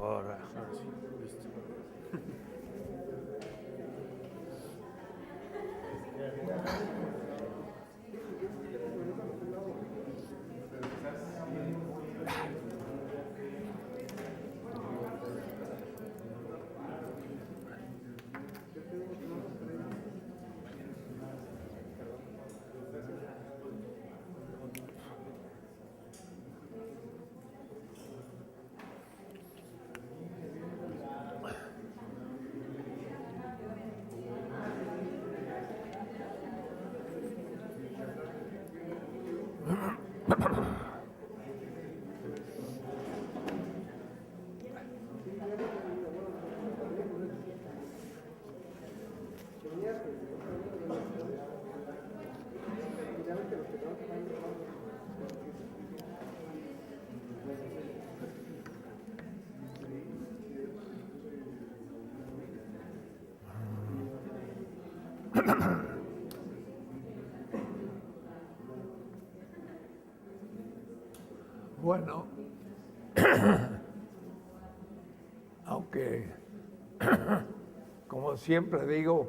Ahora. Ahora sí, listo. Bueno, aunque, como siempre digo,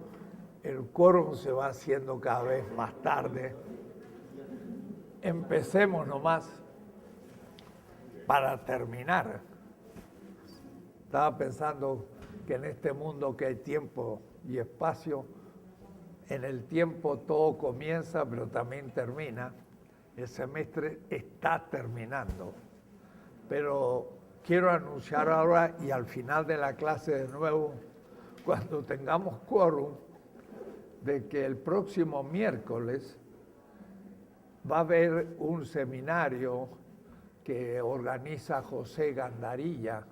el quórum se va haciendo cada vez más tarde, empecemos nomás para terminar. Estaba pensando que en este mundo que hay tiempo y espacio, en el tiempo todo comienza, pero también termina. El semestre está terminando. Pero quiero anunciar ahora y al final de la clase de nuevo, cuando tengamos quórum, de que el próximo miércoles va a haber un seminario que organiza José Gandarilla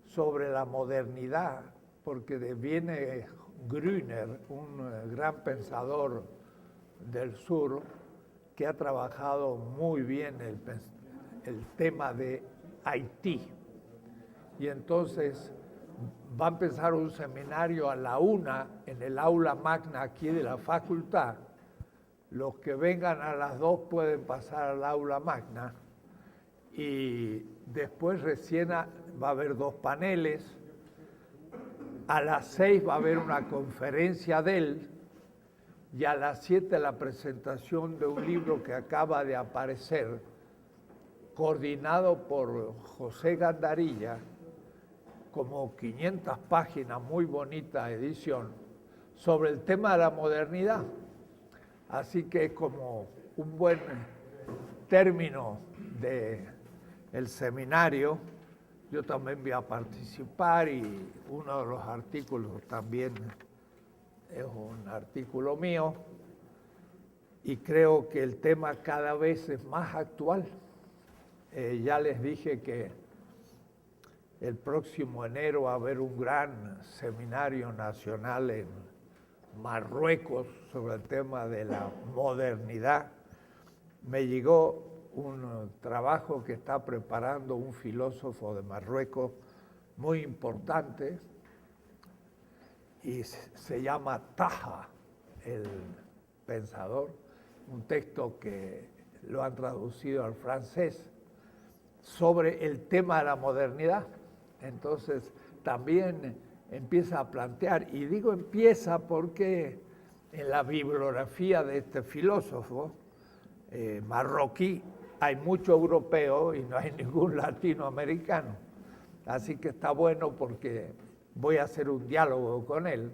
sobre la modernidad, porque viene Grüner, un gran pensador del sur, que ha trabajado muy bien el tema de Haití. Y entonces va a empezar un seminario a la 1 en el aula magna aquí de la facultad. Los que vengan a las 2 pueden pasar al aula magna. Y después recién va a haber 2 paneles. A las 6 va a haber una conferencia de él. Y a las 7 la presentación de un libro que acaba de aparecer, coordinado por José Gandarilla, como 500 páginas, muy bonita edición, sobre el tema de la modernidad. Así que es como un buen término del seminario. Yo también voy a participar y uno de los artículos también es un artículo mío y creo que el tema cada vez es más actual. Ya les dije que el próximo enero va a haber un gran seminario nacional en Marruecos sobre el tema de la modernidad. Me llegó un trabajo que está preparando un filósofo de Marruecos muy importante y se llama Taha, el pensador, un texto que lo han traducido al francés sobre el tema de la modernidad. Entonces también empieza a plantear, y digo empieza porque en la bibliografía de este filósofo marroquí hay mucho europeo y no hay ningún latinoamericano. Así que está bueno porque voy a hacer un diálogo con él.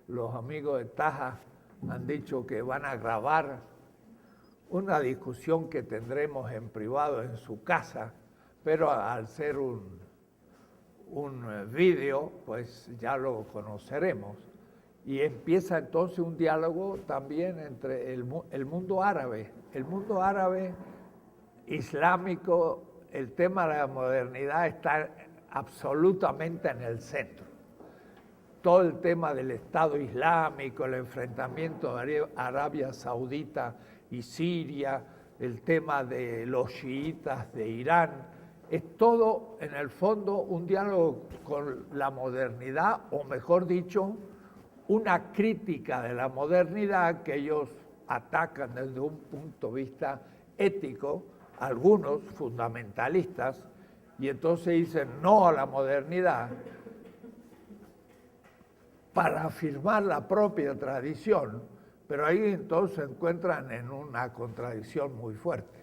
Los amigos de Taha han dicho que van a grabar una discusión que tendremos en privado en su casa, pero al ser un vídeo, pues ya lo conoceremos. Y empieza entonces un diálogo también entre el mundo árabe islámico. El tema de la modernidad está absolutamente en el centro. Todo el tema del Estado Islámico, el enfrentamiento de Arabia Saudita y Siria, el tema de los chiitas de Irán, es todo en el fondo un diálogo con la modernidad, o mejor dicho, una crítica de la modernidad que ellos atacan desde un punto de vista ético, algunos fundamentalistas, y entonces dicen no a la modernidad para afirmar la propia tradición, pero ahí entonces se encuentran en una contradicción muy fuerte.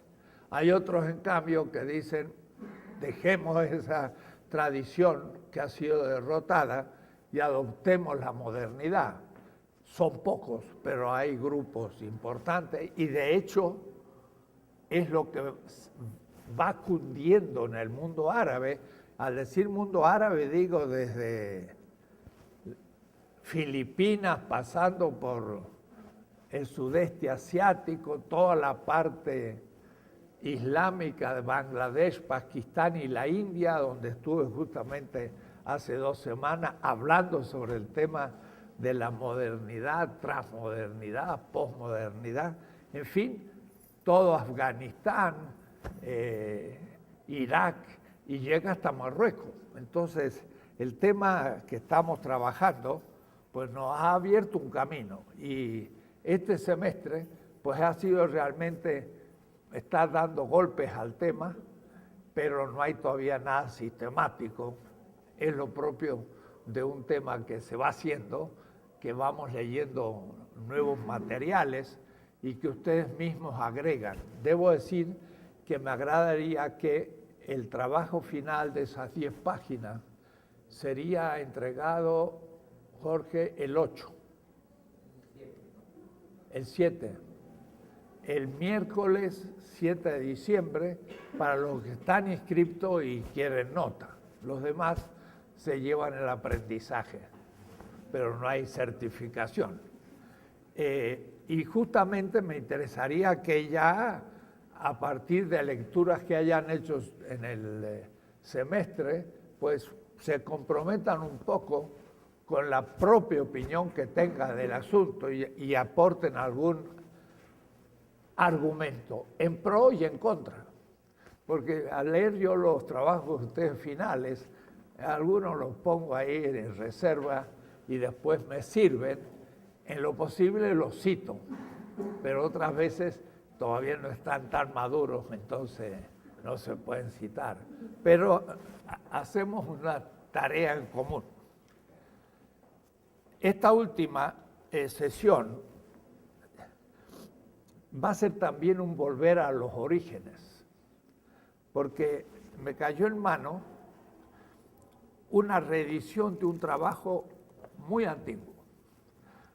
Hay otros, en cambio, que dicen dejemos esa tradición que ha sido derrotada y adoptemos la modernidad. Son pocos, pero hay grupos importantes y de hecho es lo que va cundiendo en el mundo árabe. Al decir mundo árabe digo desde Filipinas pasando por el sudeste asiático, toda la parte islámica de Bangladesh, Pakistán y la India, donde estuve justamente hace 2 semanas hablando sobre el tema de la modernidad, transmodernidad, posmodernidad, en fin, todo Afganistán, Irak y llega hasta Marruecos. Entonces, el tema que estamos trabajando, pues nos ha abierto un camino y este semestre, pues ha sido realmente, está dando golpes al tema, pero no hay todavía nada sistemático. Es lo propio de un tema que se va haciendo, que vamos leyendo nuevos materiales y que ustedes mismos agregan. Debo decir que me agradaría que el trabajo final de esas 10 páginas sería entregado, Jorge, el 8, el 7, el miércoles 7 de diciembre, para los que están inscriptos y quieren nota. Los demás se llevan el aprendizaje, pero no hay certificación. Y justamente me interesaría que ya, a partir de lecturas que hayan hecho en el semestre, pues se comprometan un poco con la propia opinión que tenga del asunto y aporten algún argumento en pro y en contra. Porque al leer yo los trabajos de ustedes finales, algunos los pongo ahí en reserva y después me sirven, en lo posible los cito, pero otras veces todavía no están tan maduros, entonces no se pueden citar. Pero hacemos una tarea en común. Esta última sesión va a ser también un volver a los orígenes, porque me cayó en mano una reedición de un trabajo muy antiguo.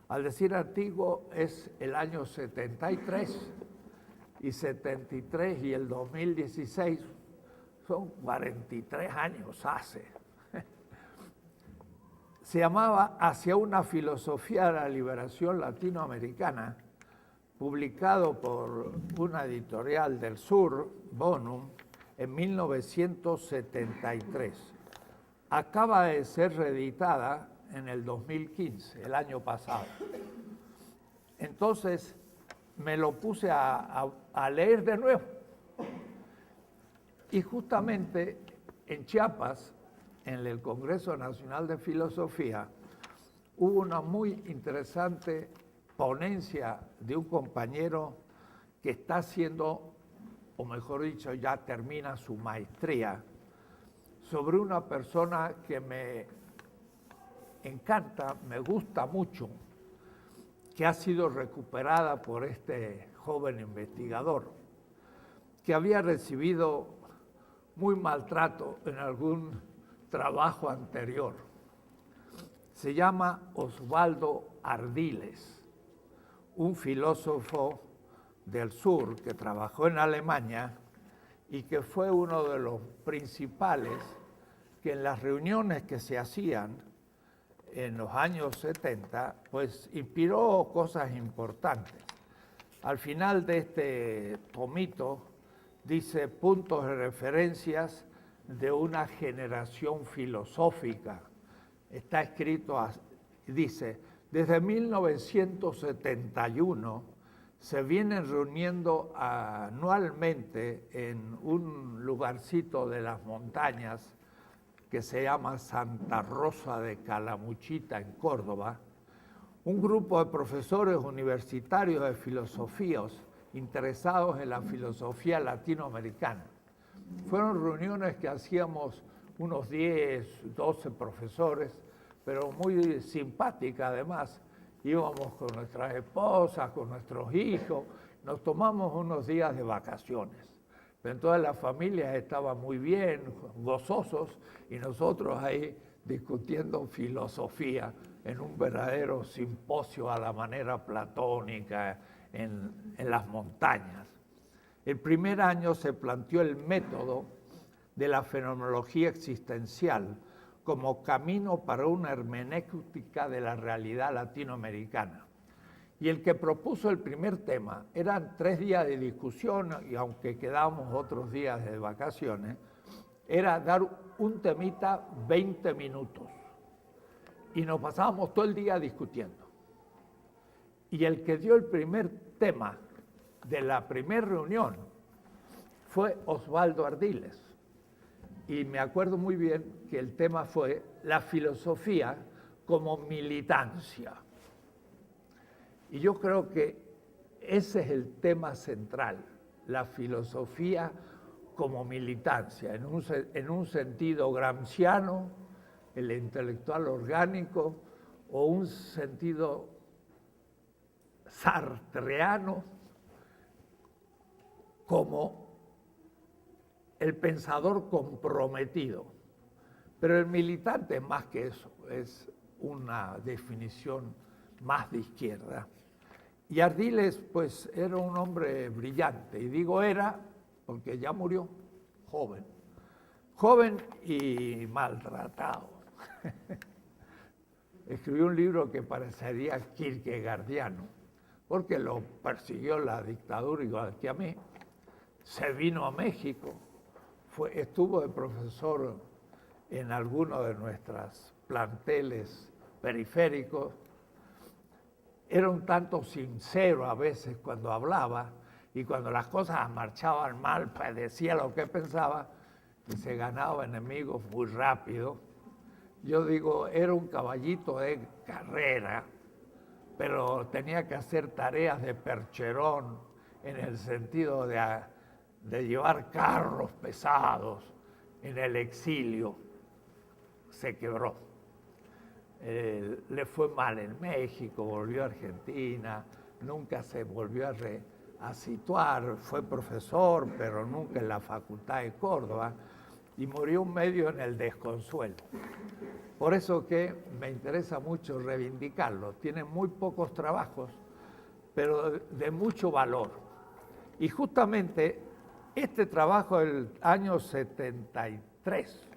Al decir antiguo es el año 73 y 73 y el 2016 son 43 años hace. Se llamaba Hacia una filosofía de la liberación latinoamericana, publicado por una editorial del sur, Bonum, en 1973. Acaba de ser reeditada en el 2015, el año pasado. Entonces me lo puse a leer de nuevo. Y justamente en Chiapas, en el Congreso Nacional de Filosofía, hubo una muy interesante ponencia de un compañero que está haciendo, o mejor dicho, ya termina su maestría, sobre una persona que me encanta, me gusta mucho, que ha sido recuperada por este joven investigador, que había recibido muy maltrato en algún trabajo anterior. Se llama Osvaldo Ardiles, un filósofo del sur que trabajó en Alemania y que fue uno de los principales que en las reuniones que se hacían en los años 70, pues inspiró cosas importantes. Al final de este tomito dice puntos de referencias de una generación filosófica. Está escrito, dice, desde 1971 se vienen reuniendo anualmente en un lugarcito de las montañas que se llama Santa Rosa de Calamuchita, en Córdoba, un grupo de profesores universitarios de filosofías interesados en la filosofía latinoamericana. Fueron reuniones que hacíamos unos 10, 12 profesores, pero muy simpáticas además. Íbamos con nuestras esposas, con nuestros hijos, nos tomamos unos días de vacaciones. Pero entonces las familias estaban muy bien, gozosos, y nosotros ahí discutiendo filosofía en un verdadero simposio a la manera platónica en las montañas. El primer año se planteó el método de la fenomenología existencial como camino para una hermenéutica de la realidad latinoamericana. Y el que propuso el primer tema, eran 3 días de discusión, y aunque quedábamos otros días de vacaciones, era dar un temita 20 minutos. Y nos pasábamos todo el día discutiendo. Y el que dio el primer tema de la primera reunión fue Osvaldo Ardiles. Y me acuerdo muy bien que el tema fue la filosofía como militancia. Y yo creo que ese es el tema central, la filosofía como militancia, en un sentido gramsciano, el intelectual orgánico, o un sentido sartreano, como el pensador comprometido. Pero el militante es más que eso, es una definición más de izquierda. Y Ardiles, pues, era un hombre brillante, y digo era porque ya murió joven y maltratado. Escribió un libro que parecería kierkegaardiano, porque lo persiguió la dictadura igual que a mí. Se vino a México, estuvo de profesor en algunos de nuestros planteles periféricos. Era un tanto sincero a veces cuando hablaba, y cuando las cosas marchaban mal, pues decía lo que pensaba y se ganaba enemigos muy rápido. Yo digo, era un caballito de carrera, pero tenía que hacer tareas de percherón en el sentido de llevar carros pesados en el exilio. Se quebró. Le fue mal en México, volvió a Argentina, nunca se volvió a situar, fue profesor, pero nunca en la Facultad de Córdoba, y murió medio en el desconsuelo. Por eso que me interesa mucho reivindicarlo. Tiene muy pocos trabajos, pero de mucho valor. Y justamente este trabajo del año 73,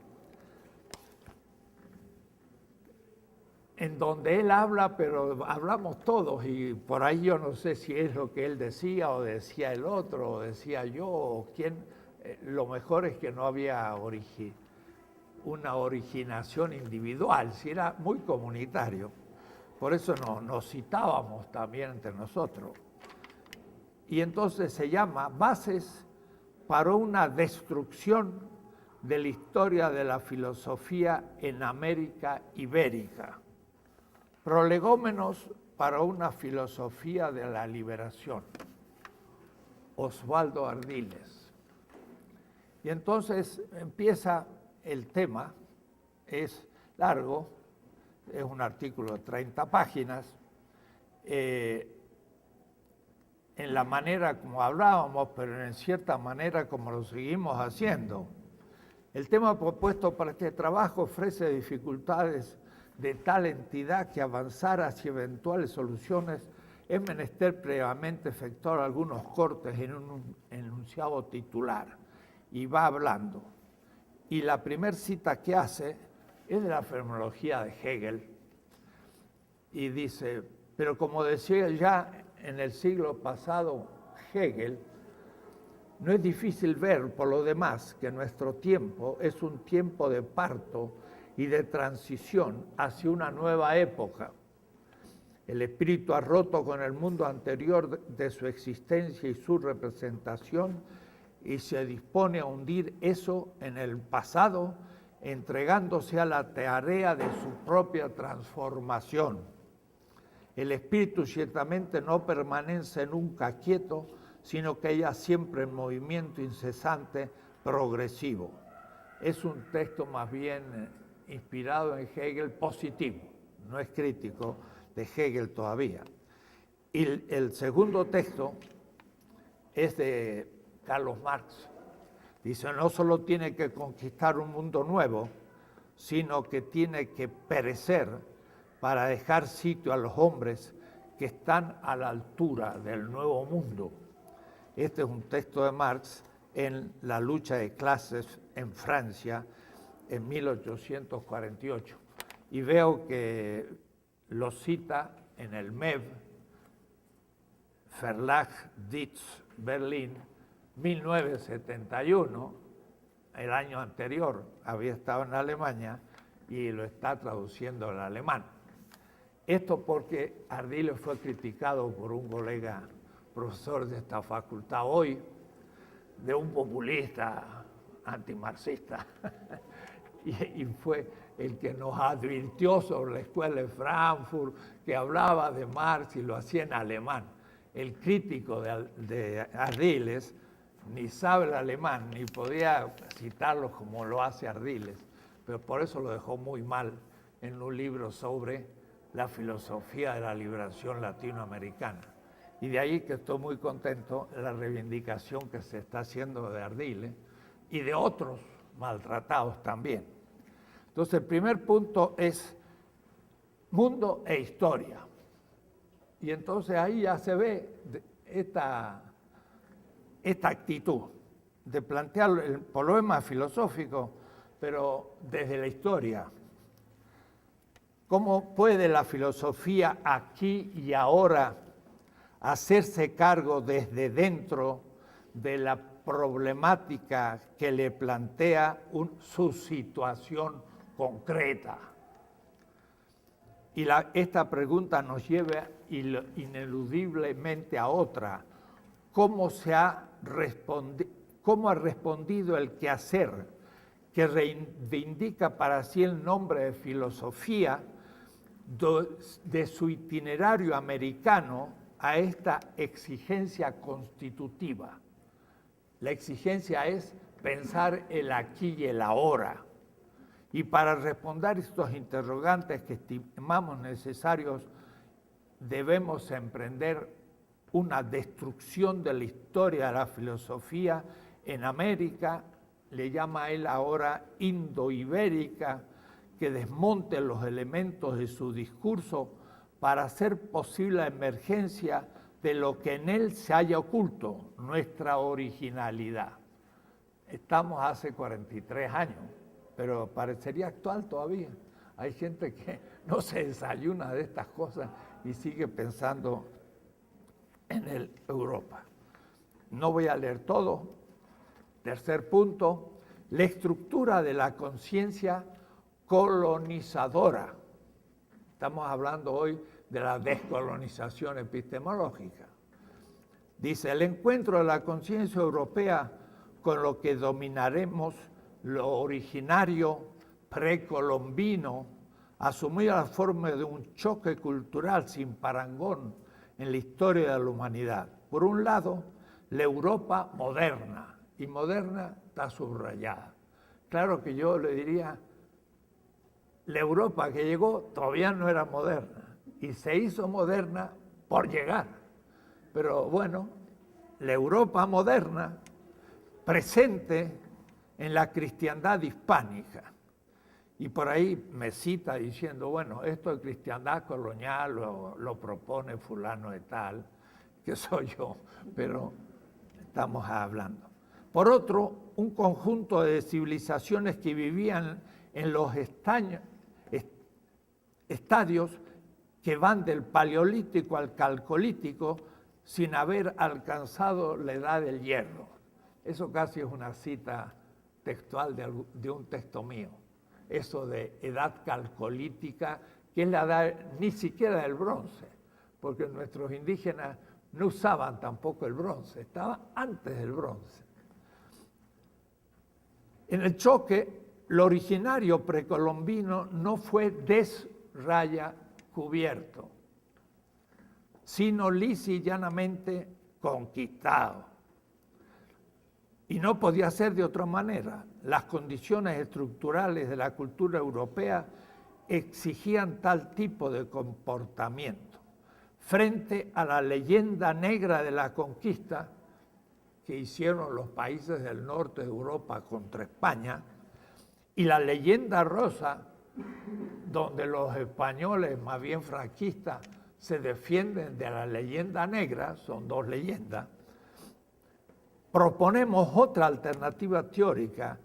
en donde él habla, pero hablamos todos, y por ahí yo no sé si es lo que él decía, o decía el otro, o decía yo, o quién. Lo mejor es que no había una originación individual, si era muy comunitario. Por eso nos citábamos también entre nosotros. Y entonces se llama Bases para una destrucción de la historia de la filosofía en América Ibérica. Prolegómenos para una filosofía de la liberación. Osvaldo Ardiles. Y entonces empieza el tema, es largo, es un artículo de 30 páginas, en la manera como hablábamos, pero en cierta manera como lo seguimos haciendo. El tema propuesto para este trabajo ofrece dificultades de tal entidad que avanzar hacia eventuales soluciones es menester previamente efectuar algunos cortes en un enunciado titular. Y va hablando. Y la primera cita que hace es de la fenomenología de Hegel. Y dice, pero como decía ya en el siglo pasado Hegel, no es difícil ver, por lo demás, que nuestro tiempo es un tiempo de parto y de transición hacia una nueva época. El espíritu ha roto con el mundo anterior de su existencia y su representación, y se dispone a hundir eso en el pasado, entregándose a la tarea de su propia transformación. El espíritu ciertamente no permanece nunca quieto, sino que ella siempre en movimiento incesante progresivo. Es un texto más bien inspirado en Hegel, positivo, no es crítico de Hegel todavía. Y el segundo texto es de Carlos Marx. Dice, no solo tiene que conquistar un mundo nuevo, sino que tiene que perecer para dejar sitio a los hombres que están a la altura del nuevo mundo. Este es un texto de Marx en la lucha de clases en Francia en 1848. Y veo que lo cita en el MEV, Verlag Dietz, Berlín, 1971, el año anterior había estado en Alemania y lo está traduciendo al alemán. Esto porque Ardiles fue criticado por un colega profesor de esta facultad hoy, de un populista antimarxista, y fue el que nos advirtió sobre la escuela de Frankfurt, que hablaba de Marx y lo hacía en alemán. El crítico de Ardiles ni sabe el alemán, ni podía citarlo como lo hace Ardiles, pero por eso lo dejó muy mal en un libro sobre la filosofía de la liberación latinoamericana. Y de ahí que estoy muy contento de la reivindicación que se está haciendo de Ardiles y de otros maltratados también. Entonces, el primer punto es mundo e historia. Y entonces ahí ya se ve esta actitud de plantear el problema filosófico, pero desde la historia. ¿Cómo puede la filosofía aquí y ahora hacerse cargo desde dentro de la problemática que le plantea su situación concreta? Y esta pregunta nos lleva ineludiblemente a otra. ¿Cómo ha respondido el quehacer que reivindica para sí el nombre de filosofía de su itinerario americano a esta exigencia constitutiva? La exigencia es pensar el aquí y el ahora. Y para responder estos interrogantes que estimamos necesarios, debemos emprender una destrucción de la historia de la filosofía en América, le llama él ahora indoibérica, que desmonte los elementos de su discurso para hacer posible la emergencia de lo que en él se haya oculto, nuestra originalidad. Estamos hace 43 años, pero parecería actual todavía. Hay gente que no se desayuna de estas cosas y sigue pensando en Europa. No voy a leer todo. Tercer punto, la estructura de la conciencia colonizadora. Estamos hablando hoy de la descolonización epistemológica. Dice, el encuentro de la conciencia europea con lo que dominaremos lo originario precolombino, asumió la forma de un choque cultural sin parangón en la historia de la humanidad. Por un lado, la Europa moderna, y moderna está subrayada. Claro que yo le diría, la Europa que llegó todavía no era moderna, y se hizo moderna por llegar. Pero bueno, la Europa moderna, presente en la cristiandad hispánica. Y por ahí me cita diciendo, bueno, esto de cristiandad colonial lo propone fulano de tal, que soy yo, pero estamos hablando. Por otro, un conjunto de civilizaciones que vivían en los estadios que van del paleolítico al calcolítico sin haber alcanzado la edad del hierro. Eso casi es una cita textual de un texto mío. Eso de edad calcolítica, que es la edad ni siquiera del bronce, porque nuestros indígenas no usaban tampoco el bronce, estaba antes del bronce. En el choque, lo originario precolombino no fue desraya cubierto, sino lisa y llanamente conquistado. Y no podía ser de otra manera. Las condiciones estructurales de la cultura europea exigían tal tipo de comportamiento. Frente a la leyenda negra de la conquista que hicieron los países del norte de Europa contra España, y la leyenda rosa, donde los españoles, más bien franquistas, se defienden de la leyenda negra, son dos leyendas, proponemos otra alternativa teórica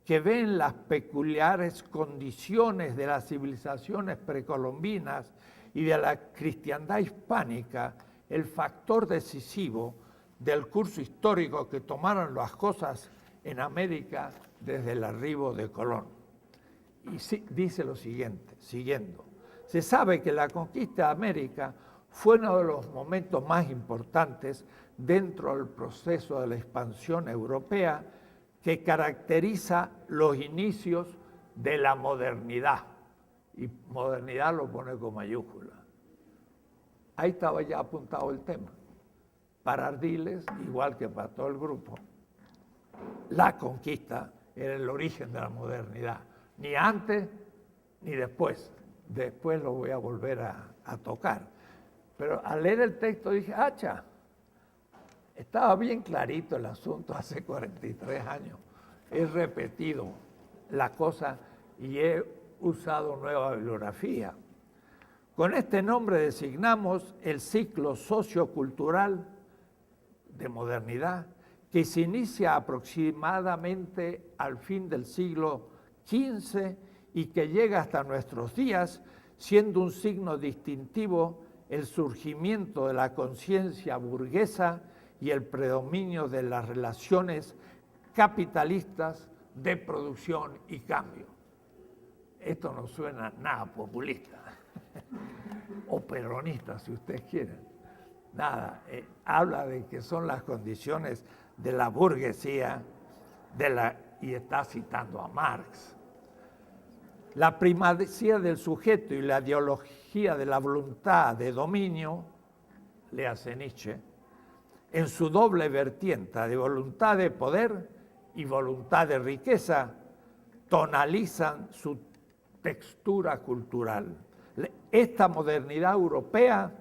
que ve en las peculiares condiciones de las civilizaciones precolombinas y de la cristiandad hispánica el factor decisivo del curso histórico que tomaron las cosas en América desde el arribo de Colón. Y dice lo siguiente, siguiendo: se sabe que la conquista de América fue uno de los momentos más importantes dentro del proceso de la expansión europea que caracteriza los inicios de la modernidad. Y modernidad lo pone con mayúscula. Ahí estaba ya apuntado el tema. Para Ardiles, igual que para todo el grupo, la conquista era el origen de la modernidad. Ni antes ni después. Después lo voy a volver a tocar. Pero al leer el texto dije, ¡acha! Estaba bien clarito el asunto hace 43 años. He repetido la cosa y he usado nueva bibliografía. Con este nombre designamos el ciclo sociocultural de modernidad que se inicia aproximadamente al fin del siglo XV y que llega hasta nuestros días, siendo un signo distintivo el surgimiento de la conciencia burguesa y el predominio de las relaciones capitalistas de producción y cambio. Esto no suena nada populista, o peronista si ustedes quieren. Nada, habla de que son las condiciones de la burguesía, y está citando a Marx. La primacía del sujeto y la ideología de la voluntad de dominio, le hace Nietzsche, en su doble vertiente de voluntad de poder y voluntad de riqueza, tonalizan su textura cultural. Esta modernidad europea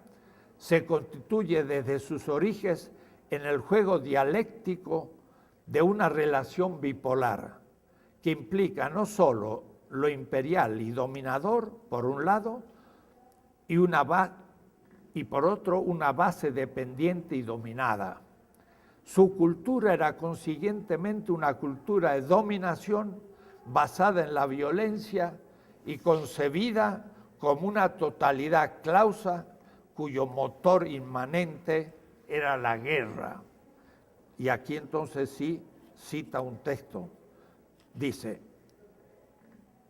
se constituye desde sus orígenes en el juego dialéctico de una relación bipolar que implica no solo lo imperial y dominador, por un lado, y por otro una base dependiente y dominada. Su cultura era consiguientemente una cultura de dominación basada en la violencia y concebida como una totalidad clausa cuyo motor inmanente era la guerra. Y aquí entonces sí cita un texto. Dice,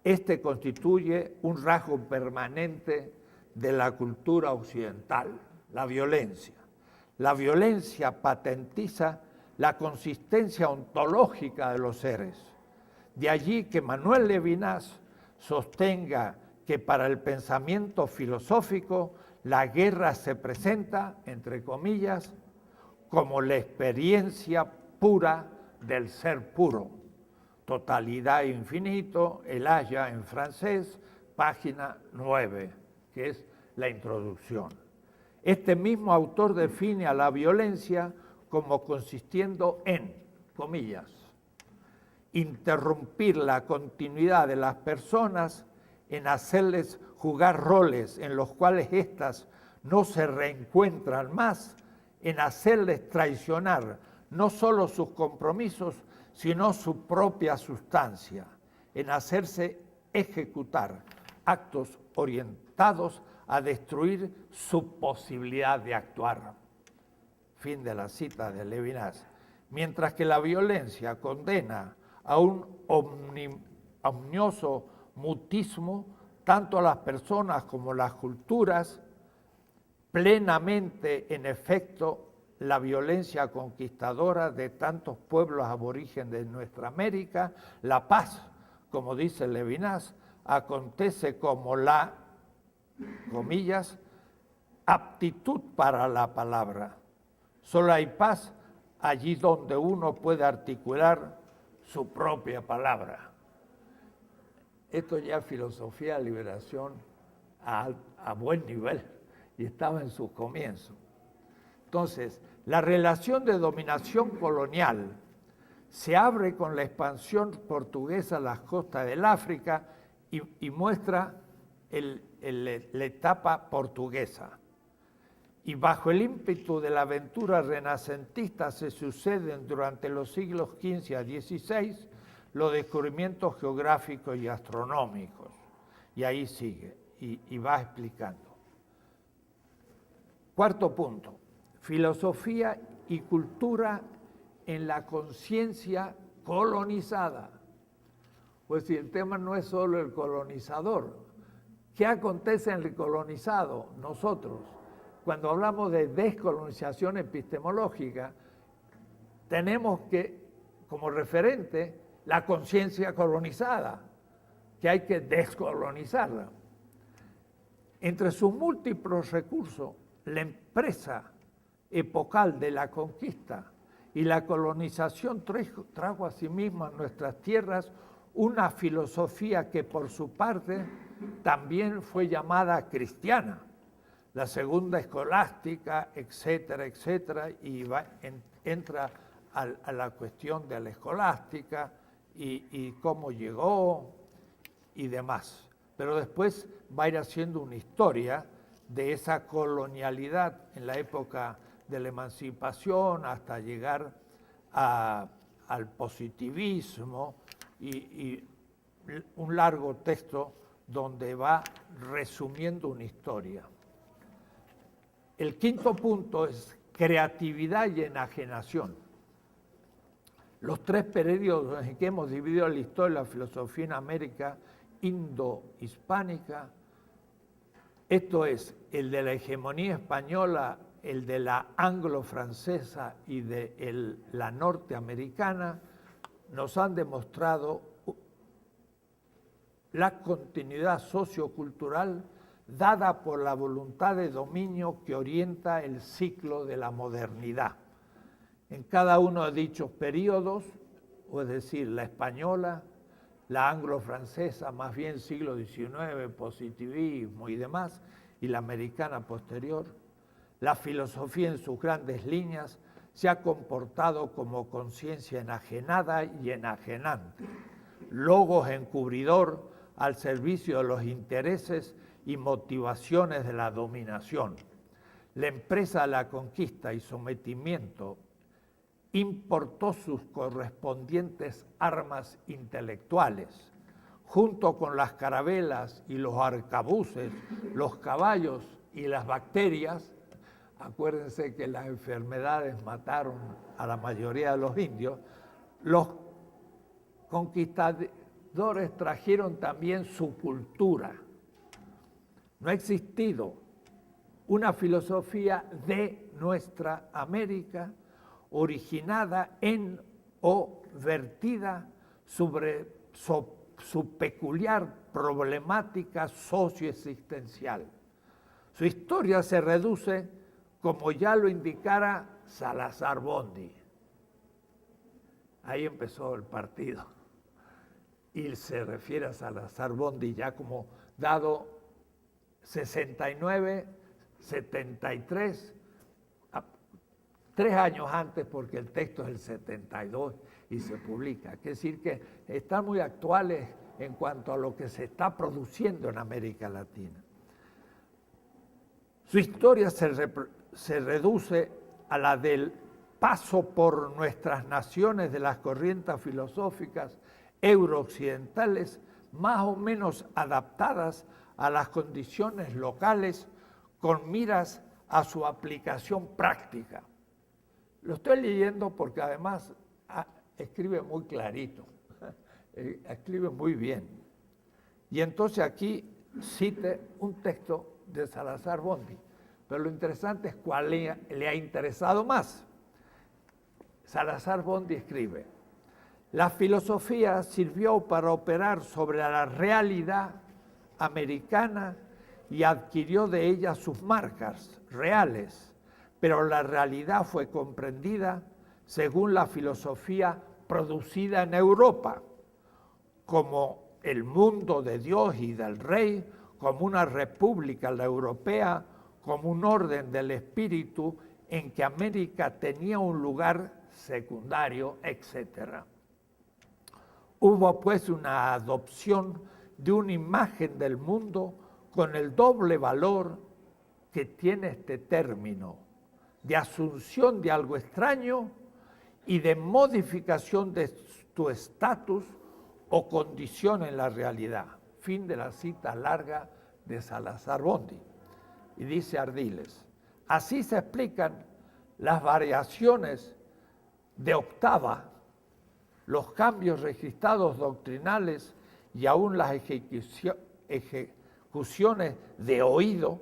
este constituye un rasgo permanente de la cultura occidental, la violencia. La violencia patentiza la consistencia ontológica de los seres. De allí que Manuel Levinas sostenga que para el pensamiento filosófico la guerra se presenta, entre comillas, como la experiencia pura del ser puro. Totalidad e infinito, el Haya en francés, página 9, que es la introducción. Este mismo autor define a la violencia como consistiendo en, comillas, interrumpir la continuidad de las personas, en hacerles jugar roles en los cuales éstas no se reencuentran más, en hacerles traicionar no solo sus compromisos, sino su propia sustancia, en hacerse ejecutar actos orientados a destruir su posibilidad de actuar. Fin de la cita de Levinas. Mientras que la violencia condena a un omnioso mutismo tanto a las personas como a las culturas, plenamente en efecto la violencia conquistadora de tantos pueblos aborígenes de nuestra América, la paz, como dice Levinas, acontece como la, comillas, aptitud para la palabra. Solo hay paz allí donde uno puede articular su propia palabra. Esto ya es filosofía de liberación a buen nivel y estaba en sus comienzos. Entonces, la relación de dominación colonial se abre con la expansión portuguesa a las costas del África y muestra la etapa portuguesa. Y bajo el ímpetu de la aventura renacentista se suceden durante los siglos XV a XVI los descubrimientos geográficos y astronómicos. Y ahí sigue, y va explicando. Cuarto punto, filosofía y cultura en la conciencia colonizada. Pues si el tema no es solo el colonizador, ¿qué acontece en el colonizado? Nosotros, cuando hablamos de descolonización epistemológica, tenemos que, como referente, la conciencia colonizada, que hay que descolonizarla. Entre sus múltiples recursos, la empresa epocal de la conquista y la colonización trajo a sí misma a nuestras tierras una filosofía que por su parte también fue llamada cristiana, la segunda escolástica, etcétera, etcétera, y entra a la cuestión de la escolástica y cómo llegó y demás. Pero después va a ir haciendo una historia de esa colonialidad en la época de la emancipación hasta llegar al positivismo y un largo texto donde va resumiendo una historia. El quinto punto es creatividad y enajenación. Los tres periodos en que hemos dividido la historia de la filosofía en América indo-hispánica, esto es, el de la hegemonía española, el de la anglo-francesa y de la norteamericana, nos han demostrado la continuidad sociocultural dada por la voluntad de dominio que orienta el ciclo de la modernidad. En cada uno de dichos periodos, es decir, la española, la anglo-francesa, más bien siglo XIX, positivismo y demás, y la americana posterior, la filosofía en sus grandes líneas se ha comportado como conciencia enajenada y enajenante, logos encubridor al servicio de los intereses y motivaciones de la dominación. La empresa de la conquista y sometimiento importó sus correspondientes armas intelectuales, junto con las carabelas y los arcabuces, los caballos y las bacterias. Acuérdense que las enfermedades mataron a la mayoría de los indios. Los conquistadores trajeron también su cultura. No ha existido una filosofía de nuestra América originada en o vertida sobre su peculiar problemática socioexistencial. Su historia se reduce, como ya lo indicara Salazar Bondi. Ahí empezó el partido. Y se refiere a Salazar Bondi ya como dado 69, 73, 3 años antes, porque el texto es el 72 y se publica. Es decir, que están muy actuales en cuanto a lo que se está produciendo en América Latina. Su historia se reduce a la del paso por nuestras naciones de las corrientes filosóficas eurooccidentales más o menos adaptadas a las condiciones locales con miras a su aplicación práctica. Lo estoy leyendo porque además escribe muy clarito, escribe muy bien. Y entonces aquí cite un texto de Salazar Bondi, pero lo interesante es cuál le ha interesado más. Salazar Bondi escribe: la filosofía sirvió para operar sobre la realidad americana y adquirió de ella sus marcas reales, pero la realidad fue comprendida según la filosofía producida en Europa, como el mundo de Dios y del Rey, como una república, la europea, como un orden del espíritu en que América tenía un lugar secundario, etc. Hubo pues una adopción de una imagen del mundo con el doble valor que tiene este término, de asunción de algo extraño y de modificación de tu estatus o condición en la realidad. Fin de la cita larga de Salazar Bondi. Y dice Ardiles, así se explican las variaciones de octava, los cambios registrados doctrinales y aún las ejecuciones de oído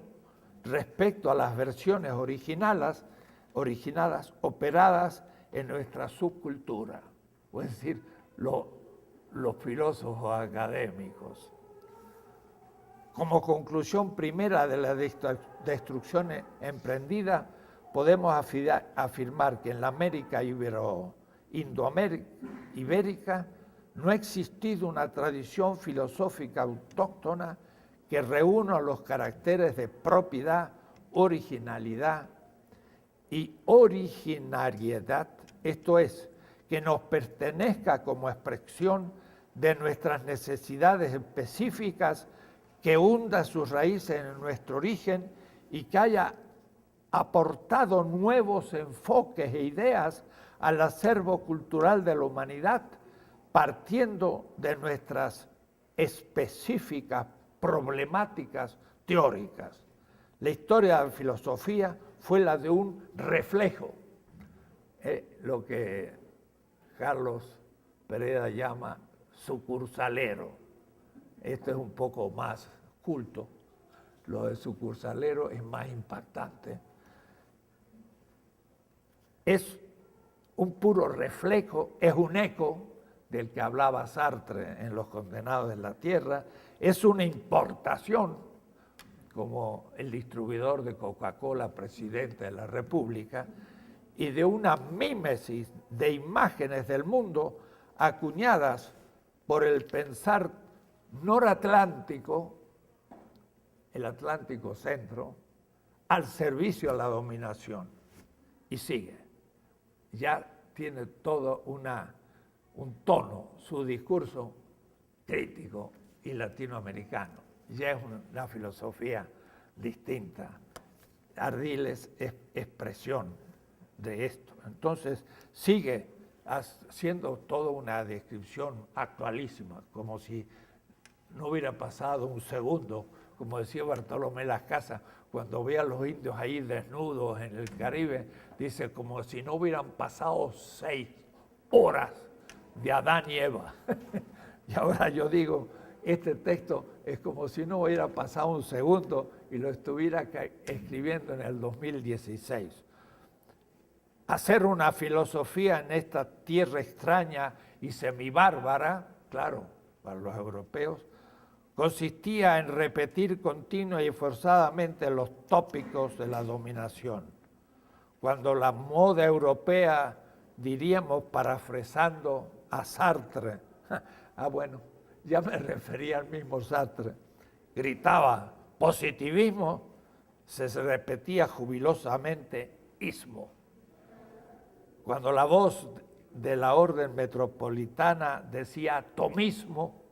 respecto a las versiones originadas operadas en nuestra subcultura, es decir, los filósofos académicos. Como conclusión primera de la destrucción emprendida, podemos afirmar que en la América ibérica no ha existido una tradición filosófica autóctona que reúna los caracteres de propiedad, originalidad y originariedad, esto es, que nos pertenezca como expresión de nuestras necesidades específicas, que hunda sus raíces en nuestro origen y que haya aportado nuevos enfoques e ideas al acervo cultural de la humanidad, partiendo de nuestras específicas problemáticas teóricas. La historia de la filosofía fue la de un reflejo, lo que Carlos Pereda llama sucursalero. Esto es un poco más culto, lo de sucursalero es más impactante. Es un puro reflejo, es un eco del que hablaba Sartre en Los Condenados de la Tierra, es una importación, como el distribuidor de Coca-Cola, presidente de la República, y de una mímesis de imágenes del mundo acuñadas por el pensar noratlántico, el Atlántico Centro, al servicio de la dominación. Y sigue. Ya tiene todo un tono, su discurso crítico y latinoamericano. Ya es una filosofía distinta. Ardiles es expresión de esto. Entonces sigue haciendo toda una descripción actualísima, como si no hubiera pasado un segundo, como decía Bartolomé Las Casas, cuando ve a los indios ahí desnudos en el Caribe, dice como si no hubieran pasado 6 horas de Adán y Eva. Y ahora yo digo, este texto es como si no hubiera pasado un segundo y lo estuviera escribiendo en el 2016. Hacer una filosofía en esta tierra extraña y semibárbara, claro, para los europeos, consistía en repetir continua y forzadamente los tópicos de la dominación. Cuando la moda europea, diríamos, parafrasando a Sartre, bueno, ya me refería al mismo Sartre, gritaba positivismo, se repetía jubilosamente ismo. Cuando la voz de la orden metropolitana decía tomismo,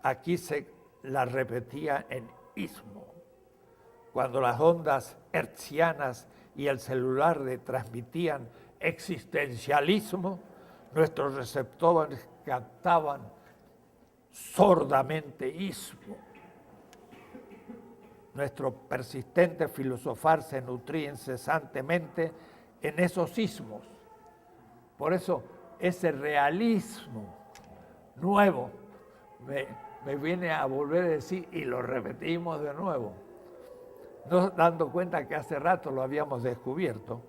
aquí se la repetía en ismo. Cuando las ondas hertzianas y el celular le transmitían existencialismo, nuestros receptores captaban sordamente ismo. Nuestro persistente filosofar se nutría incesantemente en esos ismos. Por eso ese realismo nuevo me viene a volver a decir, y lo repetimos de nuevo, no dando cuenta que hace rato lo habíamos descubierto,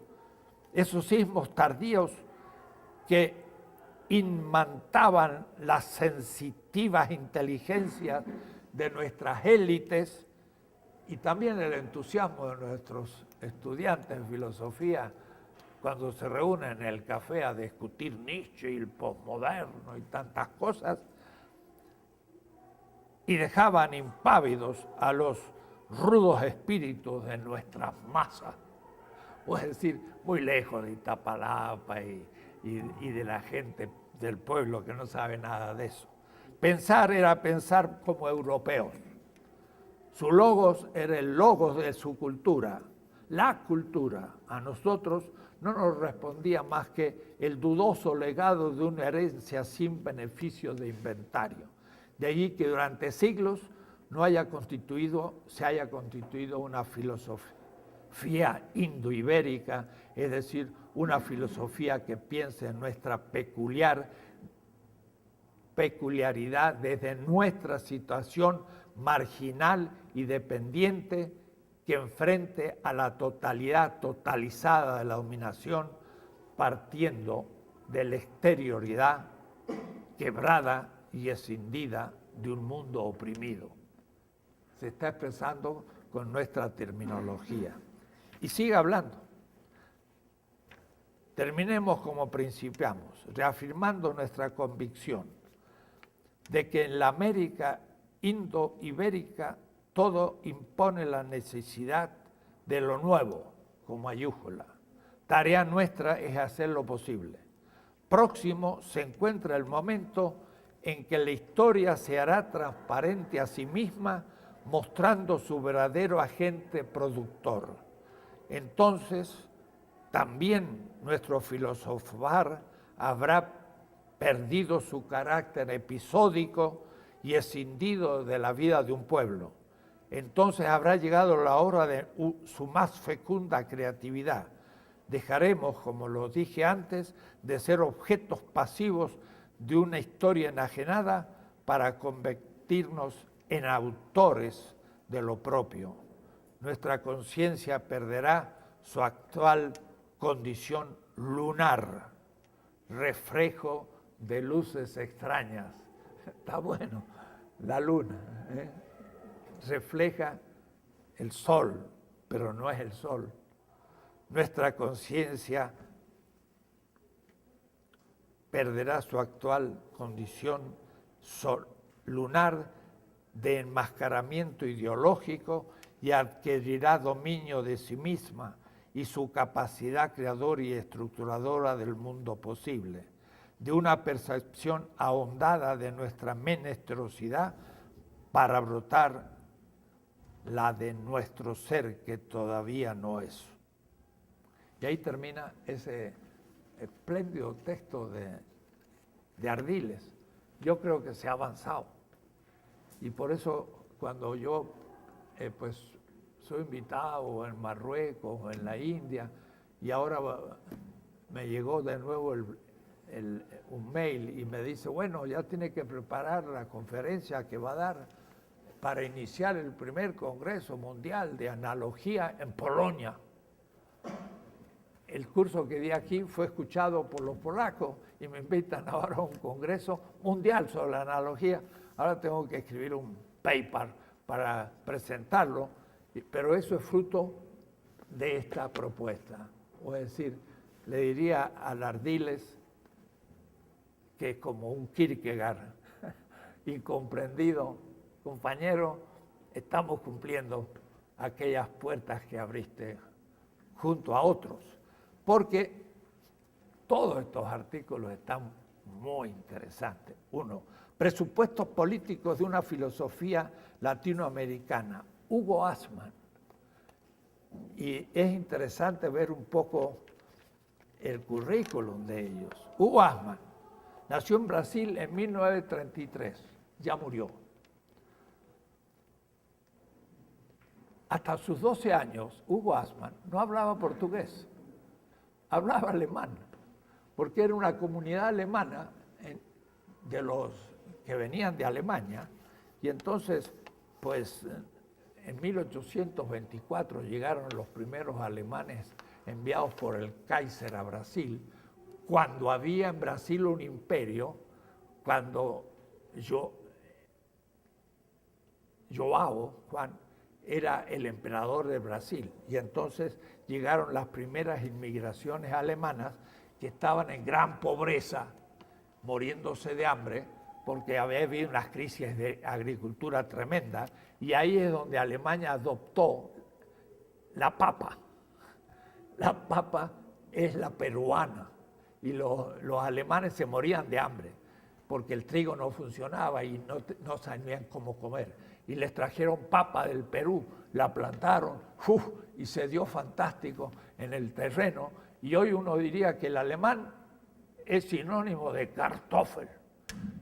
esos ismos tardíos que imantaban las sensitivas inteligencias de nuestras élites y también el entusiasmo de nuestros estudiantes en filosofía cuando se reúnen en el café a discutir Nietzsche y el posmoderno y tantas cosas, y dejaban impávidos a los rudos espíritus de nuestras masas, es decir, muy lejos de Iztapalapa y de la gente del pueblo que no sabe nada de eso. Pensar era pensar como europeos. Su logos era el logos de su cultura. La cultura a nosotros no nos respondía más que el dudoso legado de una herencia sin beneficio de inventario. De allí que durante siglos se haya constituido una filosofía indoibérica, es decir, una filosofía que piense en nuestra peculiaridad desde nuestra situación marginal y dependiente, que enfrente a la totalidad totalizada de la dominación, partiendo de la exterioridad quebrada y escindida de un mundo oprimido. Se está expresando con nuestra terminología. Y sigue hablando. Terminemos como principiamos, reafirmando nuestra convicción de que en la América indoibérica todo impone la necesidad de lo nuevo, con mayúscula. Tarea nuestra es hacer lo posible. Próximo se encuentra el momento en que la historia se hará transparente a sí misma, mostrando su verdadero agente productor. Entonces, también nuestro filosofar habrá perdido su carácter episódico y escindido de la vida de un pueblo. Entonces habrá llegado la hora de su más fecunda creatividad. Dejaremos, como lo dije antes, de ser objetos pasivos de una historia enajenada para convertirnos en autores de lo propio. Nuestra conciencia perderá su actual condición lunar, reflejo de luces extrañas. Está bueno, la luna, refleja el sol, pero no es el sol. Nuestra conciencia perderá su actual condición lunar de enmascaramiento ideológico y adquirirá dominio de sí misma y su capacidad creadora y estructuradora del mundo posible, de una percepción ahondada de nuestra menesterosidad para brotar la de nuestro ser que todavía no es. Y ahí termina ese espléndido texto de Ardiles. Yo creo que se ha avanzado. Y por eso cuando yo pues soy invitado en Marruecos o en la India, y ahora me llegó de nuevo un mail y me dice, bueno, ya tiene que preparar la conferencia que va a dar para iniciar el primer Congreso Mundial de Analogía en Polonia. El curso que di aquí fue escuchado por los polacos y me invitan ahora a un Congreso Mundial sobre la analogía. Ahora tengo que escribir un paper para presentarlo, pero eso es fruto de esta propuesta. Es decir, le diría a Ardiles que es como un Kierkegaard incomprendido, compañero, estamos cumpliendo aquellas puertas que abriste junto a otros, porque todos estos artículos están muy interesantes. Uno, presupuestos políticos de una filosofía latinoamericana, Hugo Asman. Y es interesante ver un poco el currículum de ellos. Hugo Asman nació en Brasil en 1933, ya murió. Hasta sus 12 años, Hugo Asman no hablaba portugués, hablaba alemán, porque era una comunidad alemana de los que venían de Alemania, y entonces, pues, en 1824 llegaron los primeros alemanes enviados por el Kaiser a Brasil, cuando había en Brasil un imperio, cuando João Juan era el emperador de Brasil. Y entonces llegaron las primeras inmigraciones alemanas que estaban en gran pobreza, muriéndose de hambre, porque había habido unas crisis de agricultura tremenda, y ahí es donde Alemania adoptó la papa. La papa es la peruana, y los alemanes se morían de hambre, porque el trigo no funcionaba y no sabían cómo comer. Y les trajeron papa del Perú, la plantaron, y se dio fantástico en el terreno. Y hoy uno diría que el alemán es sinónimo de Kartoffel,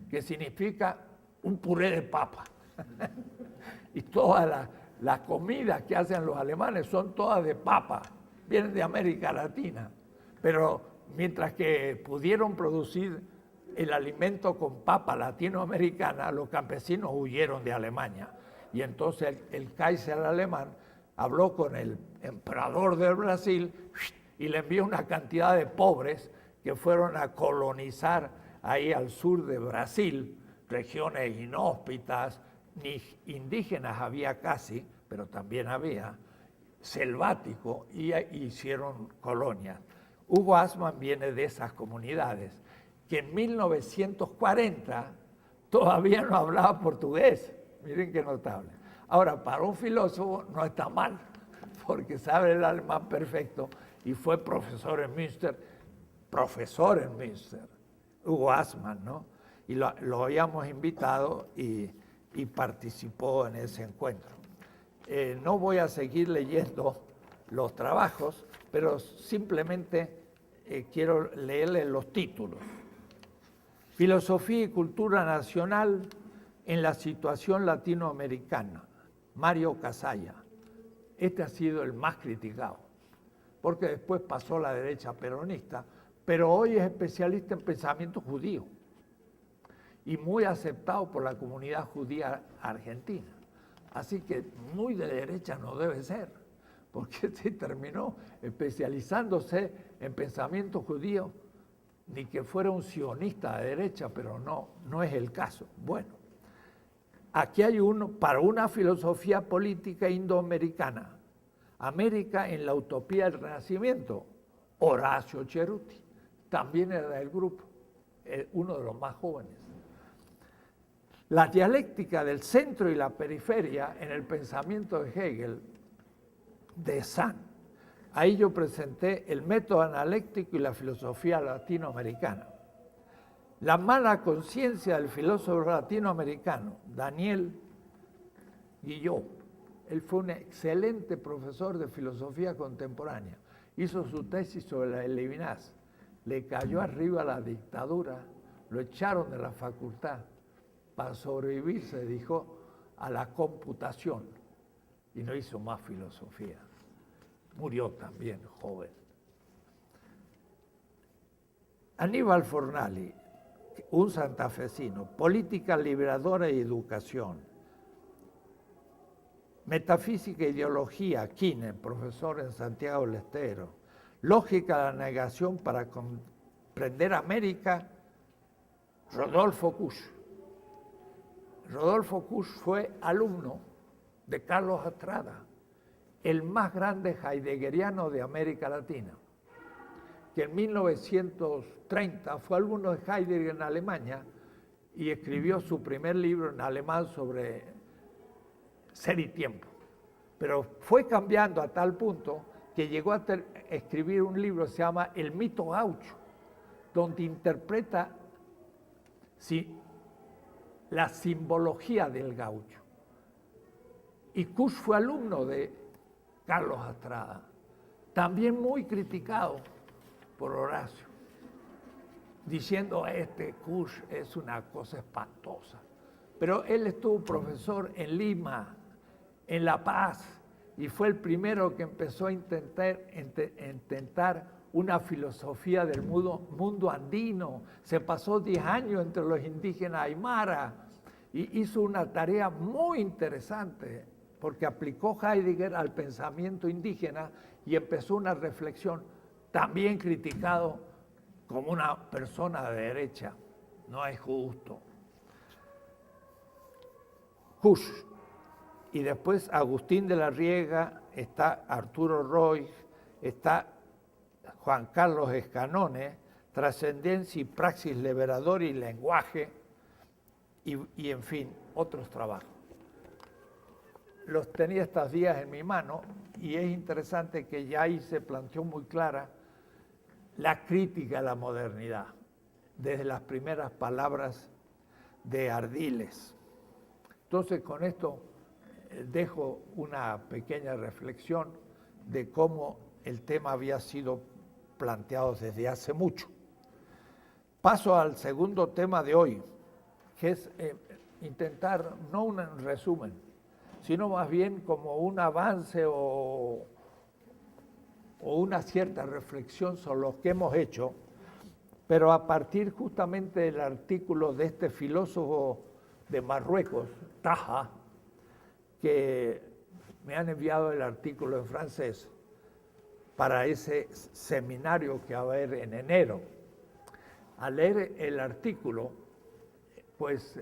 que significa un puré de papa. Y todas las comidas que hacen los alemanes son todas de papa, vienen de América Latina. Pero mientras que pudieron producir el alimento con papa latinoamericana, los campesinos huyeron de Alemania. Y entonces el Kaiser alemán habló con el emperador del Brasil y le envió una cantidad de pobres que fueron a colonizar ahí al sur de Brasil, regiones inhóspitas, ni indígenas había casi, pero también había, selvático, y hicieron colonias. Hugo Assmann viene de esas comunidades, que en 1940 todavía no hablaba portugués. Miren qué notable. Ahora, para un filósofo no está mal, porque sabe el alemán perfecto y fue profesor en Münster, Hugo Assmann, ¿no? Y lo habíamos invitado y participó en ese encuentro. No voy a seguir leyendo los trabajos, pero simplemente quiero leerles los títulos. Filosofía y cultura nacional en la situación latinoamericana, Mario Casalla. Este ha sido el más criticado, porque después pasó la derecha peronista, pero hoy es especialista en pensamiento judío y muy aceptado por la comunidad judía argentina. Así que muy de derecha no debe ser, porque se terminó especializándose en pensamiento judío, ni que fuera un sionista de derecha, pero no es el caso. Bueno, aquí hay uno para una filosofía política indoamericana, América en la utopía del Renacimiento, Horacio Ceruti, también era del grupo, uno de los más jóvenes. La dialéctica del centro y la periferia en el pensamiento de Hegel, de Sand. Ahí yo presenté el método analéctico y la filosofía latinoamericana. La mala conciencia del filósofo latinoamericano, Daniel Guillot. Él fue un excelente profesor de filosofía contemporánea. Hizo su tesis sobre la Levinas. Le cayó arriba la dictadura, lo echaron de la facultad. Para sobrevivir se dedicó a la computación y no hizo más filosofía. Murió también joven. Aníbal Fornali, un santafesino, política liberadora y educación. Metafísica e ideología, Kine, profesor en Santiago del Estero. Lógica de la negación para comprender América, Rodolfo Kusch. Rodolfo Kusch fue alumno de Carlos Astrada, el más grande heideggeriano de América Latina, que en 1930 fue alumno de Heidegger en Alemania y escribió su primer libro en alemán sobre Ser y Tiempo. Pero fue cambiando a tal punto que llegó a escribir un libro que se llama El mito gaucho, donde interpreta la simbología del gaucho. Y Kusch fue alumno de Carlos Astrada, también muy criticado por Horacio, diciendo Kusch es una cosa espantosa. Pero él estuvo profesor en Lima, en La Paz, y fue el primero que empezó a intentar una filosofía del mundo andino. Se pasó 10 años entre los indígenas aymara y hizo una tarea muy interesante porque aplicó Heidegger al pensamiento indígena y empezó una reflexión, también criticado como una persona de derecha. No es justo. Kusch y después Agustín de la Riega, está Arturo Roig, está Juan Carlos Escanone, Trascendencia y Praxis Liberadora y Lenguaje, y en fin, otros trabajos. Los tenía estos días en mi mano y es interesante que ya ahí se planteó muy clara la crítica a la modernidad, desde las primeras palabras de Ardiles. Entonces, con esto dejo una pequeña reflexión de cómo el tema había sido planteado desde hace mucho. Paso al segundo tema de hoy, que es intentar, no un resumen, sino más bien como un avance o una cierta reflexión sobre lo que hemos hecho, pero a partir justamente del artículo de este filósofo de Marruecos, Taha, que me han enviado el artículo en francés para ese seminario que va a haber en enero. Al leer el artículo, pues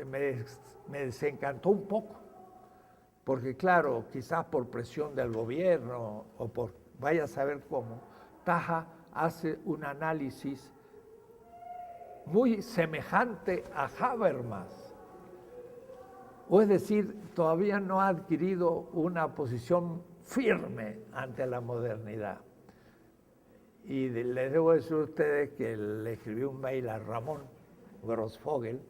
me desencantó un poco, porque claro, quizás por presión del gobierno o por vaya a saber cómo, Taha hace un análisis muy semejante a Habermas. O es decir, todavía no ha adquirido una posición firme ante la modernidad. Y les debo decir a ustedes que le escribí un mail a Ramón Grossfogel,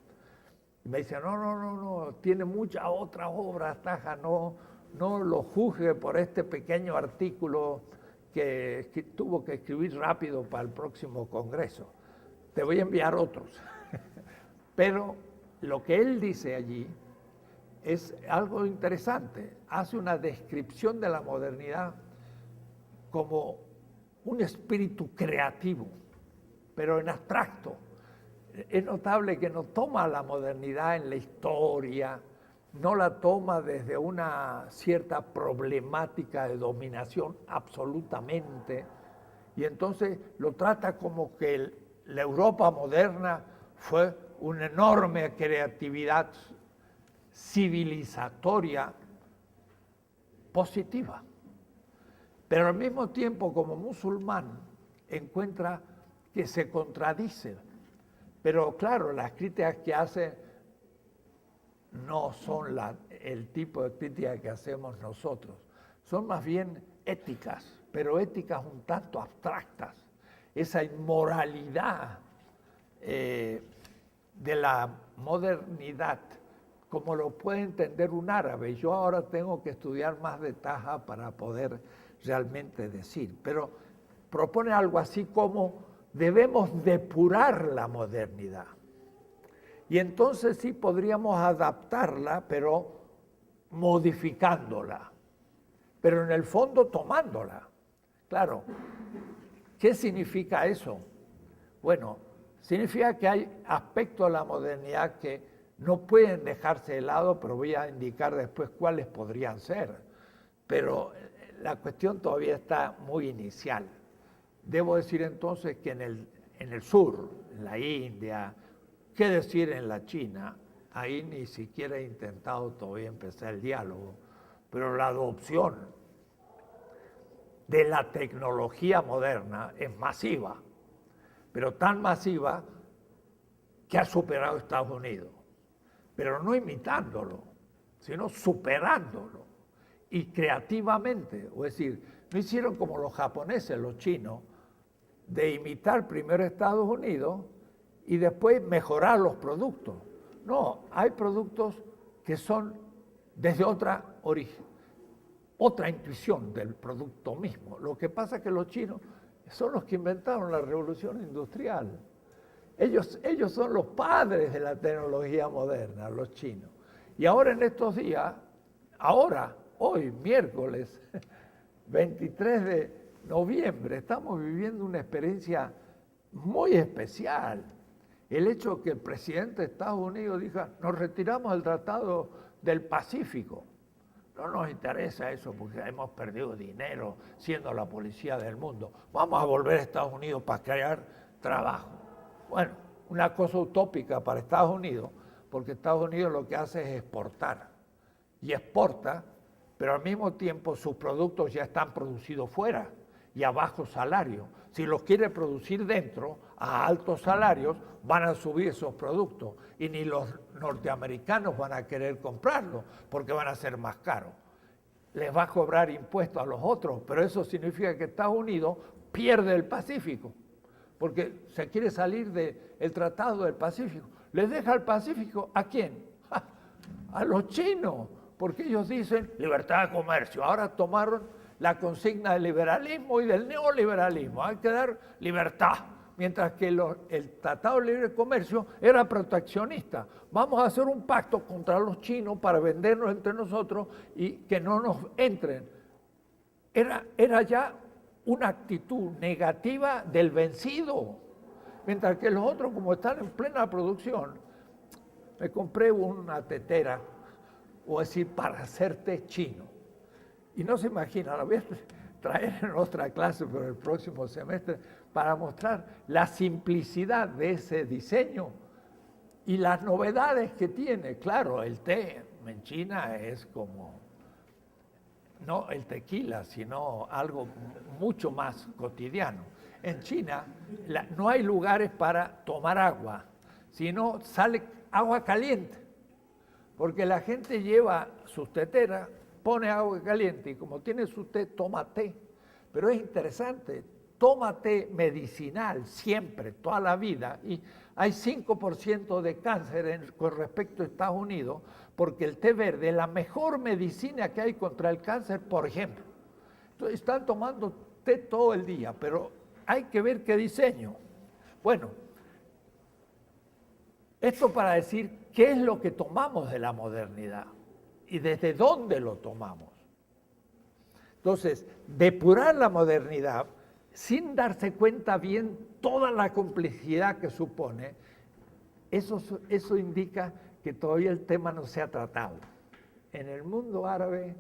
y me dice, no, tiene muchas otras obras, Taha, no lo juzgue por este pequeño artículo que tuvo que escribir rápido para el próximo congreso. Te voy a enviar otros. Pero lo que él dice allí es algo interesante. Hace una descripción de la modernidad como un espíritu creativo, pero en abstracto. Es notable que no toma la modernidad en la historia, no la toma desde una cierta problemática de dominación absolutamente, y entonces lo trata como que la Europa moderna fue una enorme creatividad civilizatoria positiva. Pero al mismo tiempo, como musulmán, encuentra que se contradice. Pero claro, las críticas que hace no son el tipo de críticas que hacemos nosotros. Son más bien éticas, pero éticas un tanto abstractas. Esa inmoralidad de la modernidad, como lo puede entender un árabe. Yo ahora tengo que estudiar más de Taha para poder realmente decir, pero propone algo así como debemos depurar la modernidad. Y entonces sí podríamos adaptarla, pero modificándola, pero en el fondo tomándola. Claro, ¿qué significa eso? Bueno, significa que hay aspectos de la modernidad que no pueden dejarse de lado, pero voy a indicar después cuáles podrían ser. Pero la cuestión todavía está muy inicial. Debo decir entonces que en el sur, en la India, qué decir en la China, ahí ni siquiera he intentado todavía empezar el diálogo, pero la adopción de la tecnología moderna es masiva, pero tan masiva que ha superado a Estados Unidos, pero no imitándolo, sino superándolo y creativamente, es decir, no hicieron como los japoneses, los chinos, de imitar primero a Estados Unidos y después mejorar los productos. No, hay productos que son desde otra origen, otra intuición del producto mismo. Lo que pasa es que los chinos son los que inventaron la revolución industrial. Ellos son los padres de la tecnología moderna, los chinos. Y ahora en estos días, hoy, miércoles 23 de noviembre, estamos viviendo una experiencia muy especial. El hecho que el presidente de Estados Unidos diga, nos retiramos del Tratado del Pacífico. No nos interesa eso porque hemos perdido dinero siendo la policía del mundo. Vamos a volver a Estados Unidos para crear trabajo. Bueno, una cosa utópica para Estados Unidos, porque Estados Unidos lo que hace es exportar. Y exporta pero al mismo tiempo sus productos ya están producidos fuera y a bajo salario. Si los quiere producir dentro, a altos salarios, van a subir esos productos y ni los norteamericanos van a querer comprarlos porque van a ser más caros. Les va a cobrar impuestos a los otros, pero eso significa que Estados Unidos pierde el Pacífico, porque se quiere salir del Tratado del Pacífico. ¿Les deja el Pacífico a quién? A los chinos, porque ellos dicen libertad de comercio. Ahora tomaron la consigna del liberalismo y del neoliberalismo. Hay que dar libertad, mientras que el Tratado de Libre Comercio era proteccionista. Vamos a hacer un pacto contra los chinos para vendernos entre nosotros y que no nos entren. Era ya una actitud negativa del vencido, mientras que los otros, como están en plena producción. Me compré una tetera, o decir, para hacer té chino. Y no se imagina, la voy a traer en otra clase por el próximo semestre para mostrar la simplicidad de ese diseño y las novedades que tiene. Claro, el té en China es como, no el tequila, sino algo mucho más cotidiano. En China no hay lugares para tomar agua, sino sale agua caliente, porque la gente lleva sus teteras, pone agua caliente y como tiene su té, toma té. Pero es interesante, toma té medicinal siempre, toda la vida, y hay 5% de cáncer con respecto a Estados Unidos, porque el té verde es la mejor medicina que hay contra el cáncer, por ejemplo. Entonces están tomando té todo el día, pero hay que ver qué diseño. Bueno, esto para decir qué es lo que tomamos de la modernidad y desde dónde lo tomamos. Entonces, depurar la modernidad sin darse cuenta bien toda la complejidad que supone, eso indica que todavía el tema no se ha tratado. En el mundo árabe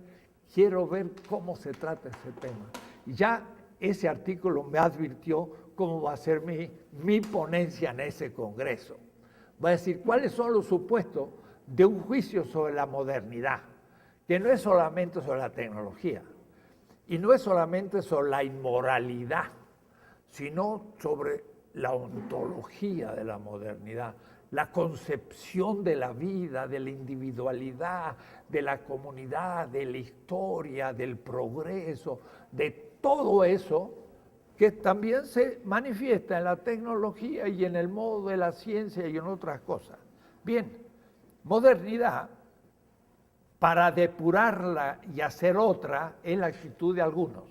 quiero ver cómo se trata ese tema. Ya ese artículo me advirtió cómo va a ser mi ponencia en ese congreso. Va a decir cuáles son los supuestos de un juicio sobre la modernidad, que no es solamente sobre la tecnología, y no es solamente sobre la inmoralidad, sino sobre la ontología de la modernidad, la concepción de la vida, de la individualidad, de la comunidad, de la historia, del progreso, de todo eso que también se manifiesta en la tecnología y en el modo de la ciencia y en otras cosas. Bien, modernidad, para depurarla y hacer otra, es la actitud de algunos,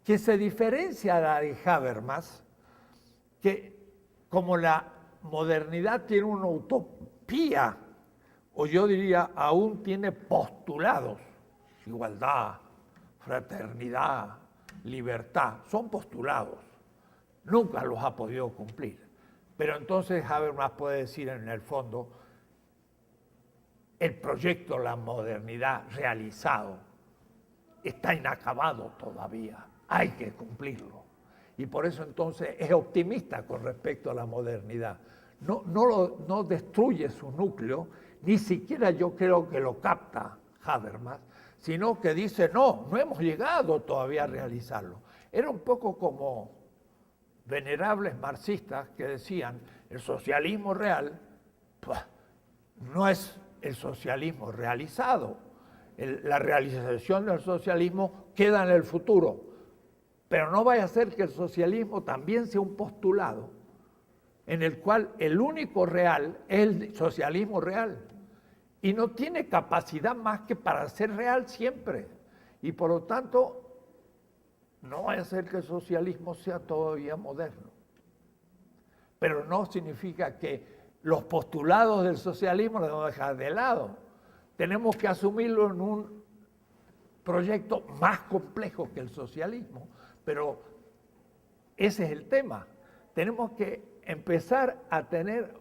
que se diferencia de la de Habermas, que como la modernidad tiene una utopía, o yo diría aún tiene postulados, igualdad, fraternidad, libertad, son postulados, nunca los ha podido cumplir. Pero entonces Habermas puede decir en el fondo, el proyecto de la modernidad realizado está inacabado todavía, hay que cumplirlo. Y por eso entonces es optimista con respecto a la modernidad. No destruye su núcleo, ni siquiera yo creo que lo capta Habermas, sino que dice, no hemos llegado todavía a realizarlo. Era un poco como venerables marxistas que decían, el socialismo real pues, no es el socialismo realizado. La realización del socialismo queda en el futuro, pero no vaya a ser que el socialismo también sea un postulado en el cual el único real es el socialismo real y no tiene capacidad más que para ser real siempre. Y por lo tanto, no vaya a ser que el socialismo sea todavía moderno. Pero no significa que los postulados del socialismo los debemos dejar de lado. Tenemos que asumirlo en un proyecto más complejo que el socialismo, pero ese es el tema. Tenemos que empezar a tener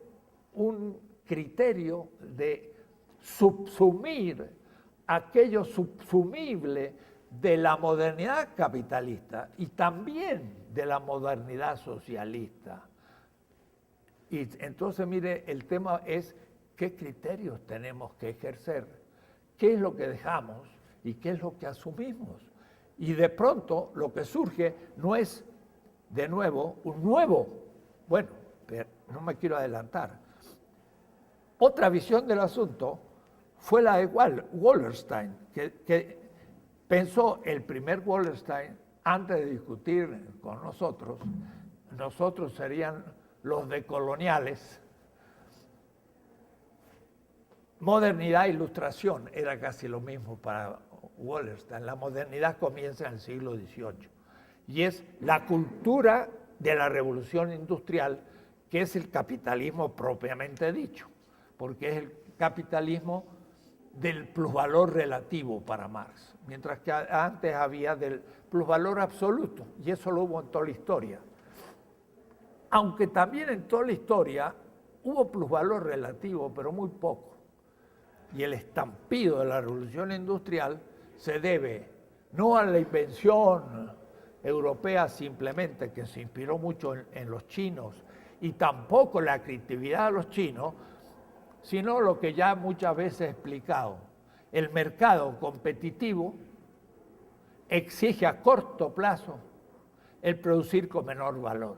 un criterio de subsumir aquello subsumible de la modernidad capitalista y también de la modernidad socialista. Y entonces, mire, el tema es qué criterios tenemos que ejercer, qué es lo que dejamos y qué es lo que asumimos. Y de pronto lo que surge no es, de nuevo, bueno, pero no me quiero adelantar. Otra visión del asunto fue la de Wallerstein, que pensó el primer Wallerstein, antes de discutir con nosotros serían los decoloniales. Modernidad e ilustración era casi lo mismo para Wallerstein. La modernidad comienza en el siglo XVIII y es la cultura de la revolución industrial, que es el capitalismo propiamente dicho, porque es el capitalismo del plusvalor relativo para Marx, mientras que antes había del plusvalor absoluto, y eso lo hubo en toda la historia. Aunque también en toda la historia hubo plusvalor relativo, pero muy poco. Y el estampido de la revolución industrial se debe no a la invención europea simplemente, que se inspiró mucho en los chinos, y tampoco la creatividad de los chinos, sino lo que ya muchas veces he explicado. El mercado competitivo exige a corto plazo el producir con menor valor.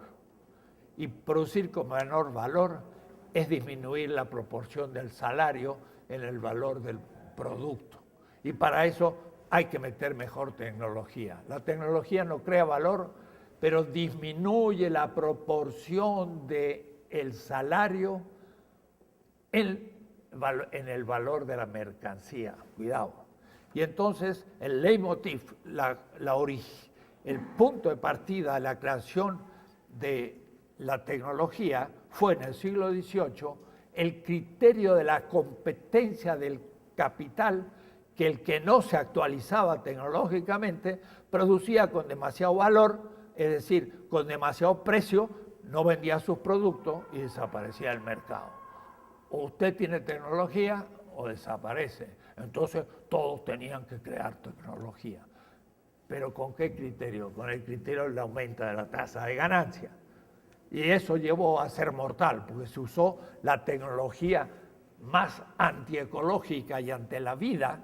Y producir con menor valor es disminuir la proporción del salario en el valor del producto. Y para eso hay que meter mejor tecnología. La tecnología no crea valor, pero disminuye la proporción del salario en el valor de la mercancía. Cuidado. Y entonces el leitmotiv, el punto de partida de la creación de la tecnología fue en el siglo XVIII el criterio de la competencia del capital, que el que no se actualizaba tecnológicamente producía con demasiado valor, es decir, con demasiado precio, no vendía sus productos y desaparecía del mercado. O usted tiene tecnología o desaparece. Entonces todos tenían que crear tecnología. ¿Pero con qué criterio? Con el criterio del aumento de la tasa de ganancia. Y eso llevó a ser mortal, porque se usó la tecnología más antiecológica y ante la vida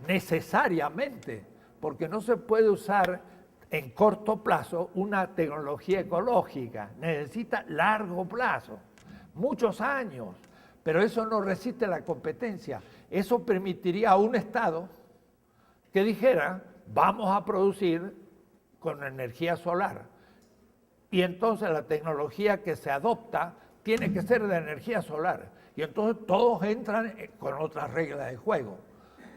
necesariamente, porque no se puede usar en corto plazo una tecnología ecológica, necesita largo plazo, muchos años, pero eso no resiste la competencia. Eso permitiría a un Estado que dijera, vamos a producir con energía solar. Y entonces la tecnología que se adopta tiene que ser de energía solar. Y entonces todos entran con otras reglas de juego.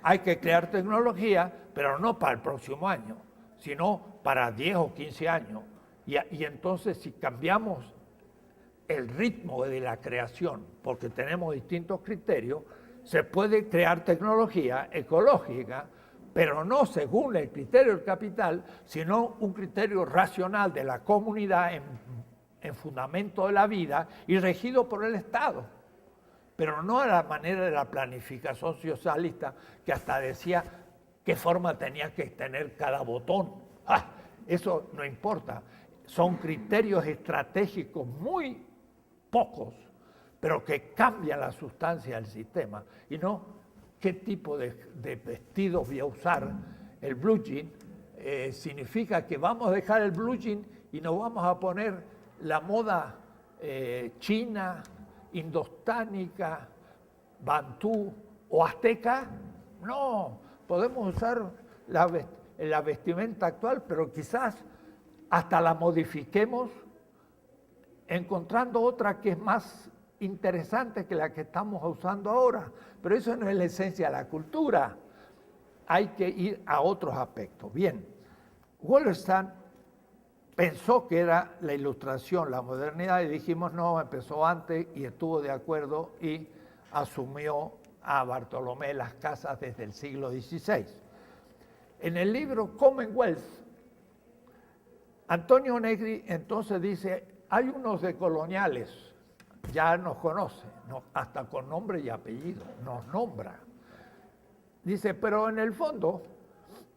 Hay que crear tecnología, pero no para el próximo año, sino para 10 o 15 años. Y entonces si cambiamos el ritmo de la creación, porque tenemos distintos criterios, se puede crear tecnología ecológica, pero no según el criterio del capital, sino un criterio racional de la comunidad en fundamento de la vida y regido por el Estado. Pero no a la manera de la planificación socialista, que hasta decía qué forma tenía que tener cada botón. ¡Ah! Eso no importa. Son criterios estratégicos muy pocos, pero que cambian la sustancia del sistema, y no qué tipo de vestidos voy a usar. El blue jean significa que vamos a dejar el blue jean y nos vamos a poner la moda china, indostánica, bantú o azteca. No, podemos usar la vestimenta actual, pero quizás hasta la modifiquemos encontrando otra que es más interesante que la que estamos usando ahora. Pero eso no es la esencia de la cultura. Hay que ir a otros aspectos. Bien, Wallerstein pensó que era la ilustración, la modernidad, y dijimos no, empezó antes y estuvo de acuerdo y asumió a Bartolomé Las Casas desde el siglo XVI. En el libro Commonwealth, Antonio Negri entonces dice, hay unos decoloniales, ya nos conoce, hasta con nombre y apellido, nos nombra. Dice, pero en el fondo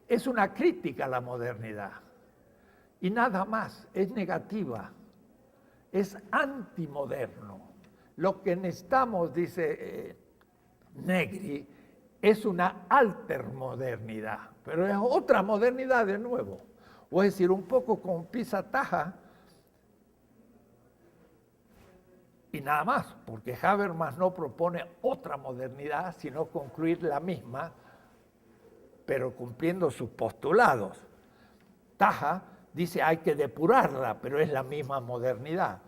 es una crítica a la modernidad y nada más, es negativa, es antimoderno. Lo que necesitamos, dice Negri, es una altermodernidad, pero es otra modernidad de nuevo. O es decir, un poco con pisa taja y nada más, porque Habermas no propone otra modernidad, sino concluir la misma, pero cumpliendo sus postulados. Taja dice hay que depurarla, pero es la misma modernidad.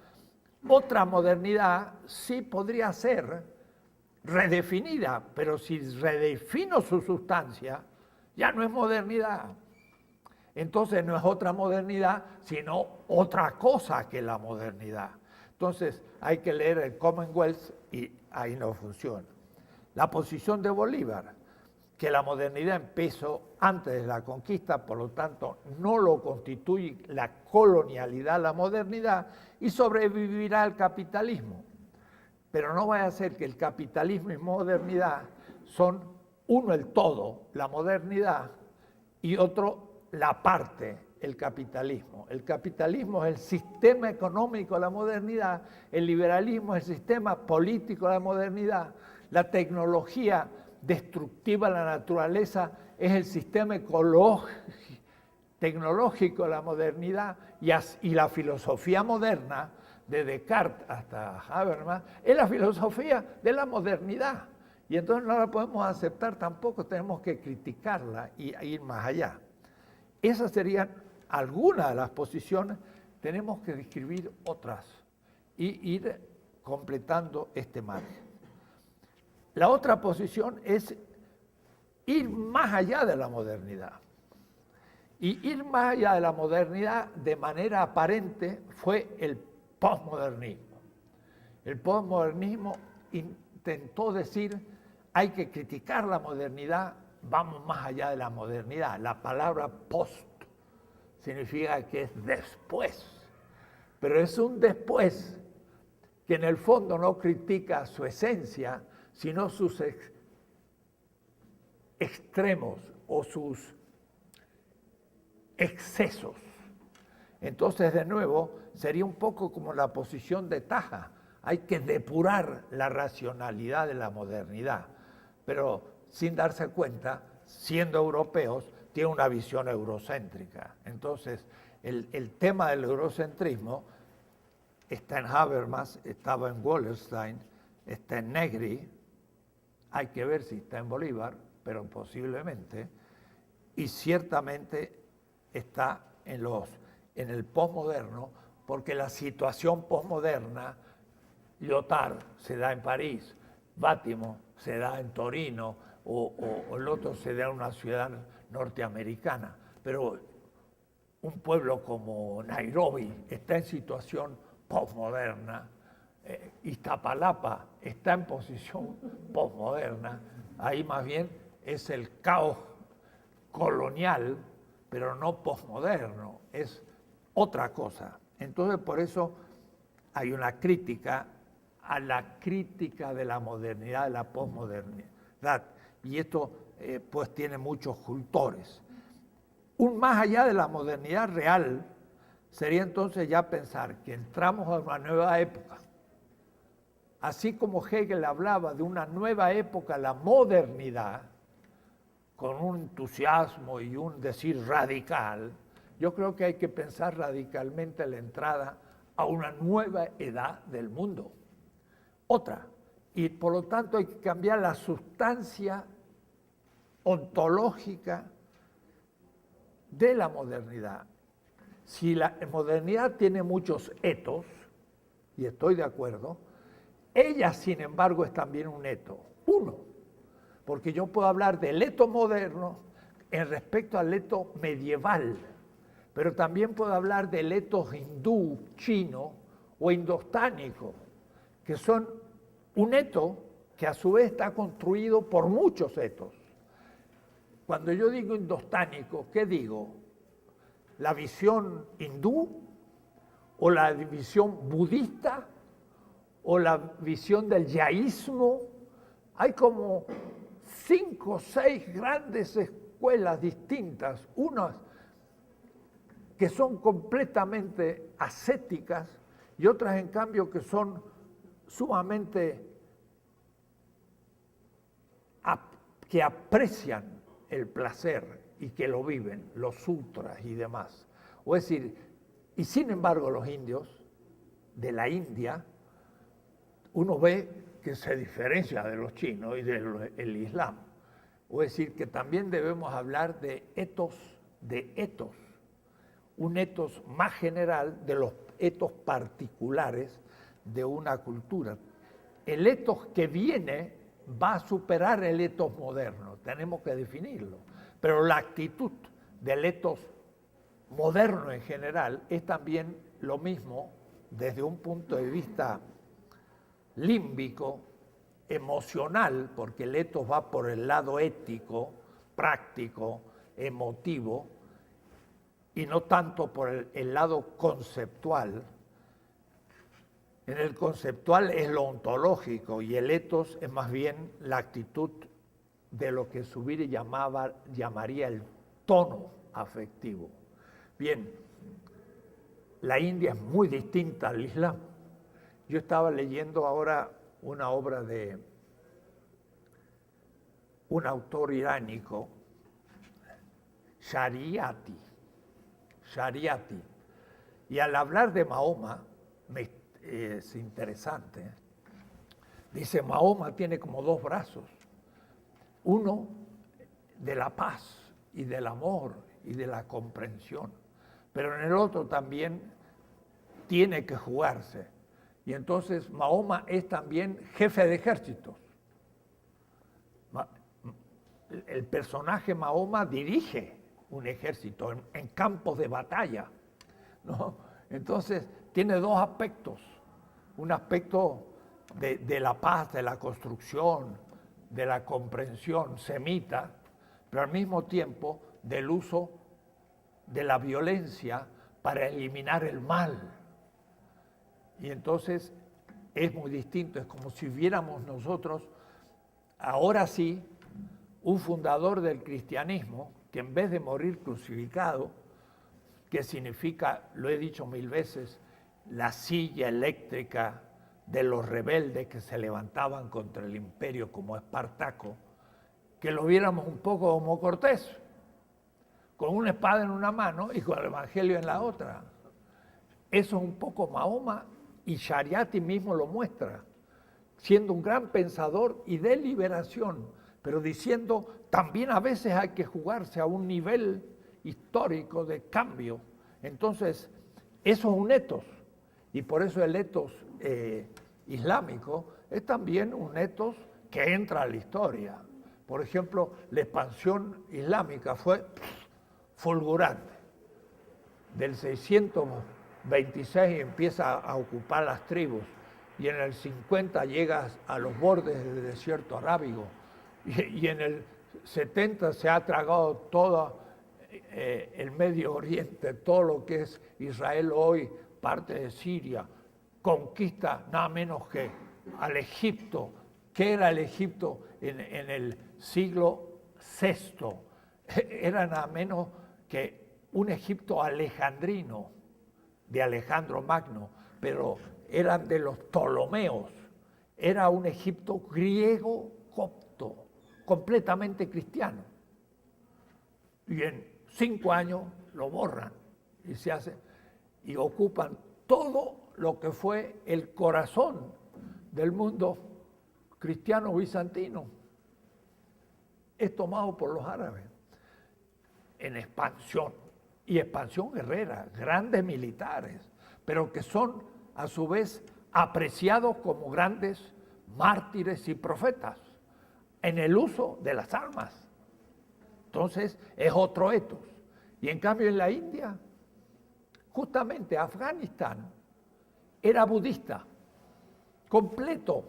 Otra modernidad sí podría ser redefinida, pero si redefino su sustancia, ya no es modernidad. Entonces no es otra modernidad, sino otra cosa que la modernidad. Entonces hay que leer el Commonwealth y ahí no funciona. La posición de Bolívar, que la modernidad empezó antes de la conquista, por lo tanto no lo constituye la colonialidad, la modernidad, y sobrevivirá el capitalismo. Pero no vaya a ser que el capitalismo y modernidad son uno el todo, la modernidad, y otro la parte, el capitalismo. El capitalismo es el sistema económico de la modernidad, el liberalismo es el sistema político de la modernidad, la tecnología destructiva de la naturaleza es el sistema tecnológico de la modernidad y la filosofía moderna, de Descartes hasta Habermas, es la filosofía de la modernidad. Y entonces no la podemos aceptar tampoco, tenemos que criticarla y ir más allá. Esas serían algunas de las posiciones, tenemos que describir otras y ir completando este margen. La otra posición es ir más allá de la modernidad. Y ir más allá de la modernidad de manera aparente fue el posmodernismo. El posmodernismo intentó decir, hay que criticar la modernidad, vamos más allá de la modernidad. La palabra post significa que es después, pero es un después que en el fondo no critica su esencia, sino sus extremos o sus excesos. Entonces, de nuevo, sería un poco como la posición de Taja. Hay que depurar la racionalidad de la modernidad, pero sin darse cuenta, siendo europeos, tiene una visión eurocéntrica. Entonces, el tema del eurocentrismo está en Habermas, estaba en Wallerstein, está en Negri, hay que ver si está en Bolívar, pero posiblemente, y ciertamente está en el posmoderno, porque la situación posmoderna, Lyotard se da en París, Bátimo se da en Torino, o el otro se da en una ciudad norteamericana, pero un pueblo como Nairobi está en situación posmoderna, Iztapalapa está en posición posmoderna, ahí más bien es el caos colonial, pero no posmoderno, es otra cosa. Entonces, por eso hay una crítica a la crítica de la modernidad, de la posmodernidad, y esto pues tiene muchos cultores. Más allá de la modernidad real, sería entonces ya pensar que entramos a una nueva época. Así como Hegel hablaba de una nueva época, la modernidad, con un entusiasmo y un decir radical, yo creo que hay que pensar radicalmente la entrada a una nueva edad del mundo. Otra. Y por lo tanto hay que cambiar la sustancia ontológica de la modernidad. Si la modernidad tiene muchos etos, y estoy de acuerdo, ella, sin embargo, es también un eto, uno, porque yo puedo hablar del eto moderno en respecto al eto medieval, pero también puedo hablar del eto hindú, chino o indostánico, que son un eto que a su vez está construido por muchos etos. Cuando yo digo indostánico, ¿qué digo? ¿La visión hindú o la visión budista o la visión del yaísmo? Hay como 5 o 6 grandes escuelas distintas, unas que son completamente ascéticas y otras en cambio que son sumamente que aprecian el placer y que lo viven, los sutras y demás. O es decir, y sin embargo los indios de la India, uno ve que se diferencia de los chinos y del Islam. O es decir, que también debemos hablar de etos, un etos más general de los etos particulares de una cultura. El etos que viene va a superar el etos moderno, tenemos que definirlo, pero la actitud del etos moderno en general es también lo mismo desde un punto de vista límbico, emocional, porque el etos va por el lado ético, práctico, emotivo, y no tanto por el lado conceptual. En el conceptual es lo ontológico y el etos es más bien la actitud de lo que Zubiri llamaría el tono afectivo. Bien, la India es muy distinta al Islam. Yo estaba leyendo ahora una obra de un autor iránico, Shariati, y al hablar de Mahoma, es interesante, dice Mahoma tiene como dos brazos, uno de la paz y del amor y de la comprensión, pero en el otro también tiene que jugarse. Y entonces Mahoma es también jefe de ejércitos. El personaje Mahoma dirige un ejército en campos de batalla, ¿no? Entonces tiene dos aspectos, un aspecto de la paz, de la construcción, de la comprensión semita, pero al mismo tiempo del uso de la violencia para eliminar el mal. Y entonces es muy distinto, es como si viéramos nosotros, ahora sí, un fundador del cristianismo que en vez de morir crucificado, que significa, lo he dicho mil veces, la silla eléctrica de los rebeldes que se levantaban contra el imperio como Espartaco, que lo viéramos un poco como Cortés, con una espada en una mano y con el evangelio en la otra. Eso es un poco Mahoma, y Shariati mismo lo muestra, siendo un gran pensador y de liberación, pero diciendo también a veces hay que jugarse a un nivel histórico de cambio. Entonces, eso es un etos, y por eso el etos islámico es también un etos que entra a la historia. Por ejemplo, la expansión islámica fue fulgurante. Del 626 empieza a ocupar las tribus y en el 50 llegas a los bordes del desierto arábigo y en el 70 se ha tragado todo el Medio Oriente, todo lo que es Israel hoy, parte de Siria, conquista nada menos que al Egipto. ¿Qué era el Egipto en el siglo VI? Era nada menos que un Egipto alejandrino, de Alejandro Magno, pero eran de los Ptolomeos. Era un Egipto griego copto, completamente cristiano. Y en 5 años lo borran y ocupan todo lo que fue el corazón del mundo cristiano bizantino. Es tomado por los árabes en expansión, y expansión guerrera, grandes militares, pero que son a su vez apreciados como grandes mártires y profetas en el uso de las armas. Entonces es otro etos. Y en cambio en la India, justamente Afganistán era budista, completo.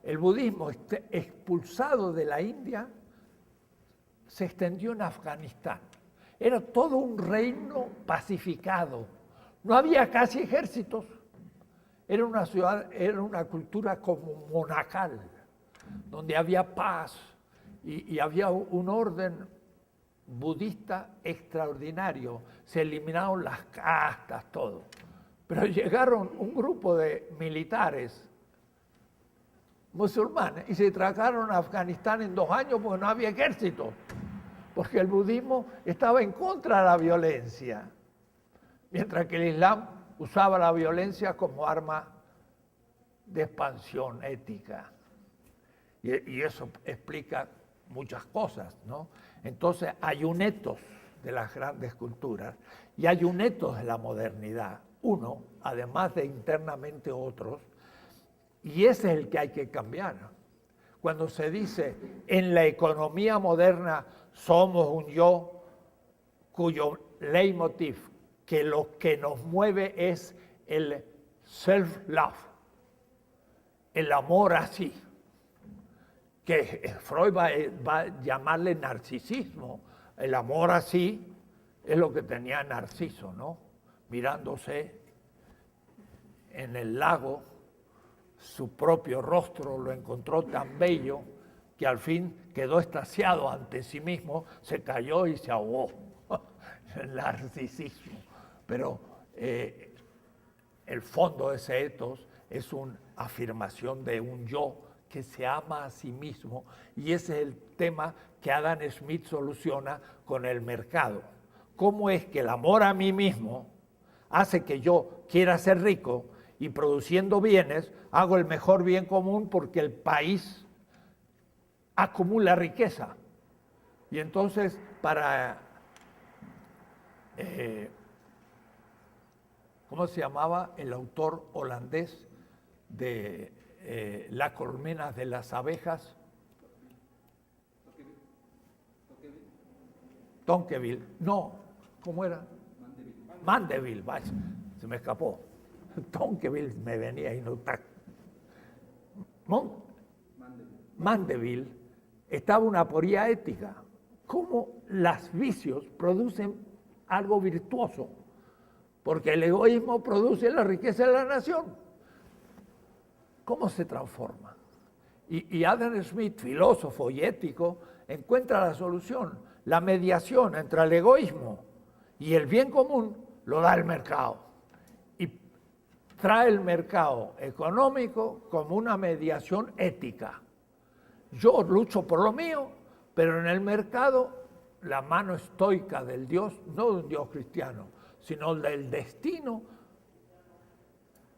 El budismo expulsado de la India se extendió en Afganistán. Era todo un reino pacificado. No había casi ejércitos. Era una ciudad, era una cultura como monacal, donde había paz y había un orden budista extraordinario. Se eliminaron las castas, todo. Pero llegaron un grupo de militares musulmanes y se trajeron a Afganistán en 2 años porque no había ejército, porque el budismo estaba en contra de la violencia, mientras que el Islam usaba la violencia como arma de expansión ética. Y eso explica muchas cosas, ¿no? Entonces hay un ethos de las grandes culturas y hay un ethos de la modernidad, uno, además de internamente otros, y ese es el que hay que cambiar. Cuando se dice en la economía moderna somos un yo cuyo leitmotiv, que lo que nos mueve es el self-love, el amor a sí, que Freud va a llamarle narcisismo. El amor a sí es lo que tenía Narciso, ¿no? Mirándose en el lago, su propio rostro lo encontró tan bello que al fin quedó extasiado ante sí mismo, se cayó y se ahogó. El narcisismo. Pero el fondo de ese ethos es una afirmación de un yo que se ama a sí mismo, y ese es el tema que Adam Smith soluciona con el mercado. ¿Cómo es que el amor a mí mismo hace que yo quiera ser rico y produciendo bienes hago el mejor bien común porque el país acumula riqueza? Y entonces para... ¿cómo se llamaba el autor holandés de Las colmenas de las abejas? Tocqueville. No, ¿cómo era? Mandeville, vaya, se me escapó. Tocqueville me venía y no está. Mandeville estaba una aporía ética. ¿Cómo los vicios producen algo virtuoso? Porque el egoísmo produce la riqueza de la nación. ¿Cómo se transforma? Y Adam Smith, filósofo y ético, encuentra la solución. La mediación entre el egoísmo y el bien común lo da el mercado. Y trae el mercado económico como una mediación ética. Yo lucho por lo mío, pero en el mercado la mano estoica del Dios, no de un Dios cristiano, sino del destino,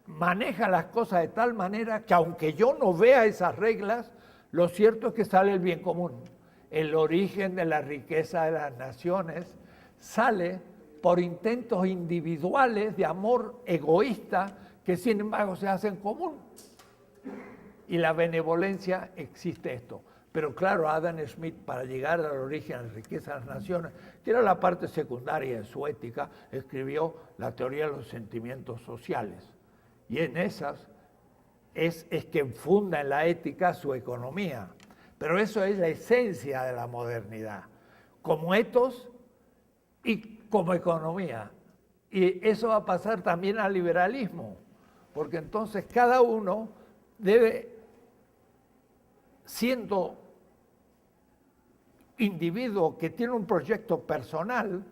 maneja las cosas de tal manera que aunque yo no vea esas reglas, lo cierto es que sale el bien común. El origen de la riqueza de las naciones sale por intentos individuales de amor egoísta que sin embargo se hacen común. Y la benevolencia existe esto. Pero claro, Adam Smith, para llegar al origen de la riqueza de las naciones, que era la parte secundaria de su ética, escribió la teoría de los sentimientos sociales. Y en esas es que funda en la ética su economía. Pero eso es la esencia de la modernidad, como ethos y como economía. Y eso va a pasar también al liberalismo, porque entonces cada uno debe, siendo individuo que tiene un proyecto personal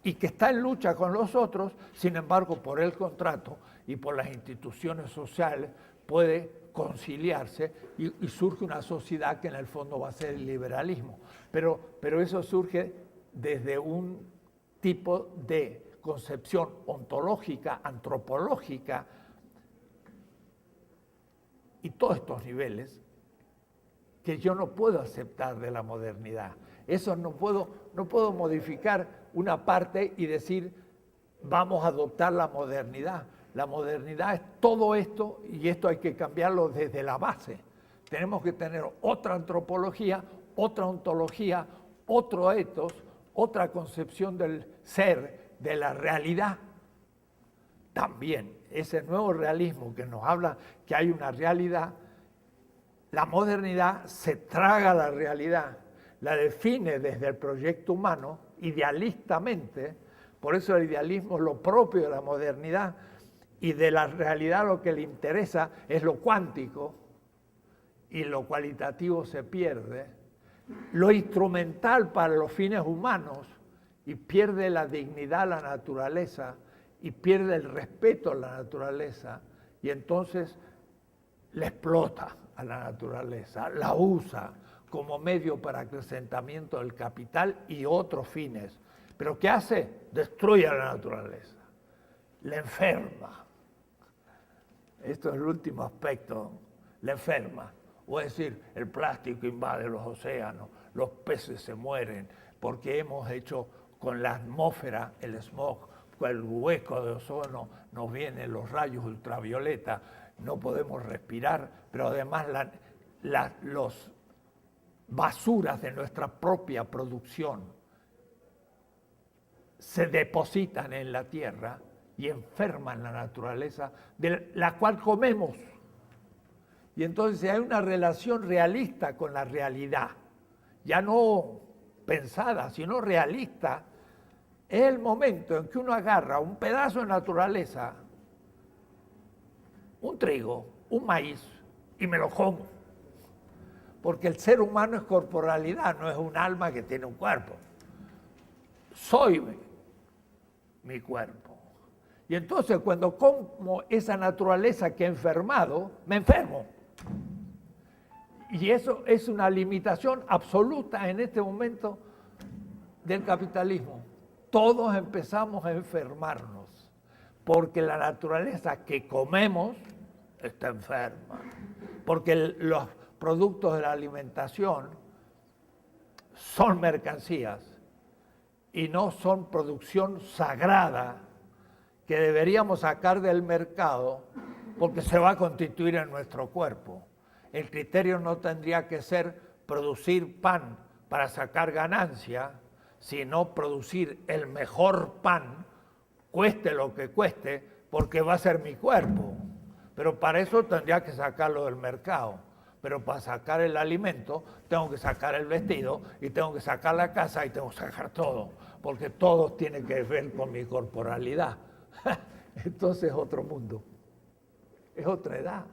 y que está en lucha con los otros, sin embargo, por el contrato y por las instituciones sociales, puede conciliarse y surge una sociedad que en el fondo va a ser el liberalismo. Pero eso surge desde un tipo de concepción ontológica, antropológica, y todos estos niveles que yo no puedo aceptar de la modernidad. Eso no puedo modificar una parte y decir vamos a adoptar la modernidad. La modernidad es todo esto y esto hay que cambiarlo desde la base. Tenemos que tener otra antropología, otra ontología, otro ethos, otra concepción del ser, de la realidad. También ese nuevo realismo que nos habla que hay una realidad, la modernidad se traga la realidad, la define desde el proyecto humano, idealistamente. Por eso el idealismo es lo propio de la modernidad, y de la realidad lo que le interesa es lo cuántico, y lo cualitativo se pierde. Lo instrumental para los fines humanos, y pierde la dignidad a la naturaleza, y pierde el respeto a la naturaleza, y entonces le explota a la naturaleza, la usa como medio para acrecentamiento del capital y otros fines. ¿Pero qué hace? Destruye a la naturaleza, la enferma. Esto es el último aspecto, la enferma. O es decir, el plástico invade los océanos, los peces se mueren, porque hemos hecho con la atmósfera, el smog, con el hueco de ozono, nos vienen los rayos ultravioleta, no podemos respirar, pero además los basuras de nuestra propia producción se depositan en la tierra y enferman la naturaleza, de la cual comemos. Y entonces hay una relación realista con la realidad, ya no pensada, sino realista. Es el momento en que uno agarra un pedazo de naturaleza, un trigo, un maíz, y me lo como. Porque el ser humano es corporalidad, no es un alma que tiene un cuerpo. Soy mi cuerpo. Y entonces cuando como esa naturaleza que he enfermado, me enfermo. Y eso es una limitación absoluta en este momento del capitalismo. Todos empezamos a enfermarnos, porque la naturaleza que comemos está enferma, porque los productos de la alimentación son mercancías y no son producción sagrada que deberíamos sacar del mercado porque se va a constituir en nuestro cuerpo. El criterio no tendría que ser producir pan para sacar ganancia, sino producir el mejor pan, cueste lo que cueste, porque va a ser mi cuerpo. Pero para eso tendría que sacarlo del mercado. Pero para sacar el alimento, tengo que sacar el vestido, y tengo que sacar la casa, y tengo que sacar todo, porque todo tiene que ver con mi corporalidad. Entonces es otro mundo, es otra edad.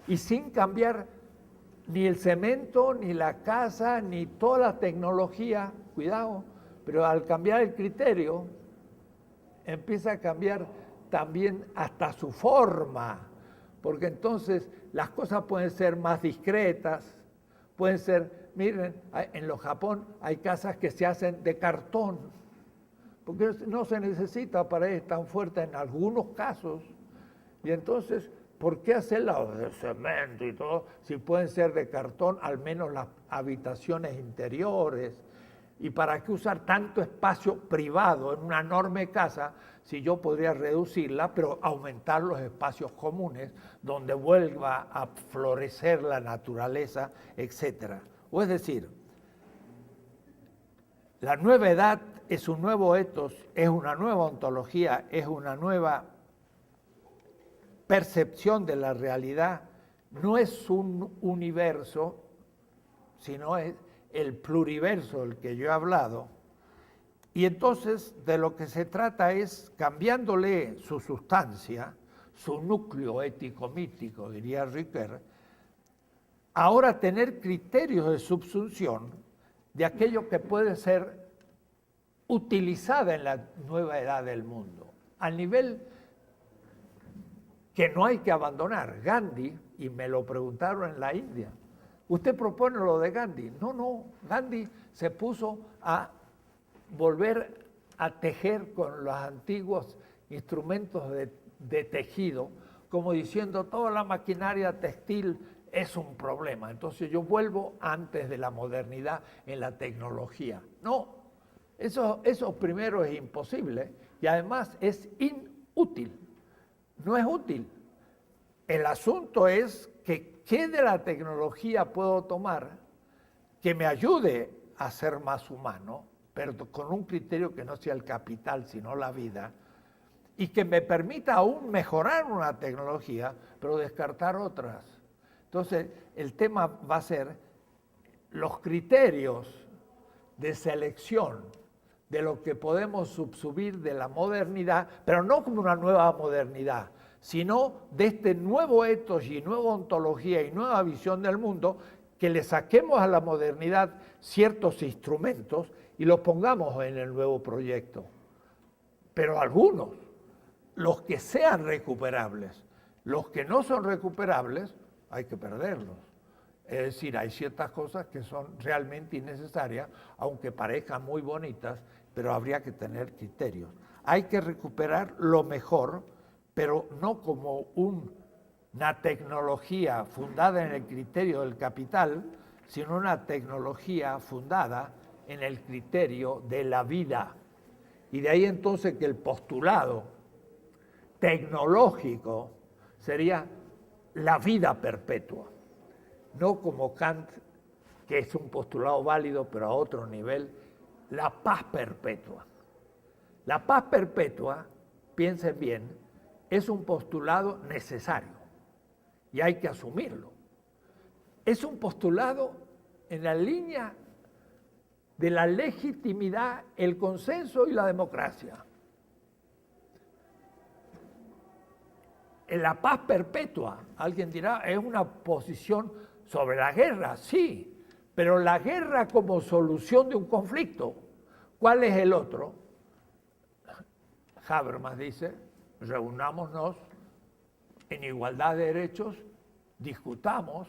Y sin cambiar ni el cemento, ni la casa, ni toda la tecnología, cuidado, pero al cambiar el criterio, empieza a cambiar también hasta su forma, porque entonces las cosas pueden ser más discretas, pueden ser, miren, en los Japón hay casas que se hacen de cartón, porque no se necesita paredes tan fuertes en algunos casos, y entonces, ¿por qué hacerlas de cemento y todo si pueden ser de cartón, al menos las habitaciones interiores? ¿Y para qué usar tanto espacio privado en una enorme casa si yo podría reducirla, pero aumentar los espacios comunes donde vuelva a florecer la naturaleza, etcétera? O es decir, la nueva edad es un nuevo etos, es una nueva ontología, es una nueva percepción de la realidad. No es un universo, sino es el pluriverso del que yo he hablado. Y entonces de lo que se trata es, cambiándole su sustancia, su núcleo ético-mítico, diría Ricoeur, ahora tener criterios de subsunción de aquello que puede ser utilizada en la nueva edad del mundo, al nivel que no hay que abandonar. Gandhi, y me lo preguntaron en la India, ¿usted propone lo de Gandhi? No, Gandhi se puso a volver a tejer con los antiguos instrumentos de tejido, como diciendo, toda la maquinaria textil es un problema. Entonces yo vuelvo antes de la modernidad en la tecnología. No, eso primero es imposible y además es inútil. No es útil. El asunto es que qué de la tecnología puedo tomar que me ayude a ser más humano, pero con un criterio que no sea el capital, sino la vida, y que me permita aún mejorar una tecnología, pero descartar otras. Entonces, el tema va a ser los criterios de selección de lo que podemos subsumir de la modernidad, pero no como una nueva modernidad, sino de este nuevo etos y nueva ontología y nueva visión del mundo, que le saquemos a la modernidad ciertos instrumentos y los pongamos en el nuevo proyecto. Pero algunos, los que sean recuperables, los que no son recuperables, hay que perderlos. Es decir, hay ciertas cosas que son realmente innecesarias, aunque parezcan muy bonitas, pero habría que tener criterios. Hay que recuperar lo mejor, pero no como una tecnología fundada en el criterio del capital, sino una tecnología fundada en el criterio de la vida. Y de ahí entonces que el postulado tecnológico sería la vida perpetua, no como Kant, que es un postulado válido, pero a otro nivel, la paz perpetua. La paz perpetua, piensen bien, es un postulado necesario y hay que asumirlo. Es un postulado en la línea de la legitimidad, el consenso y la democracia. En la paz perpetua, alguien dirá, es una posición sobre la guerra, sí, pero la guerra como solución de un conflicto. ¿Cuál es el otro? Habermas dice, reunámonos en igualdad de derechos, discutamos,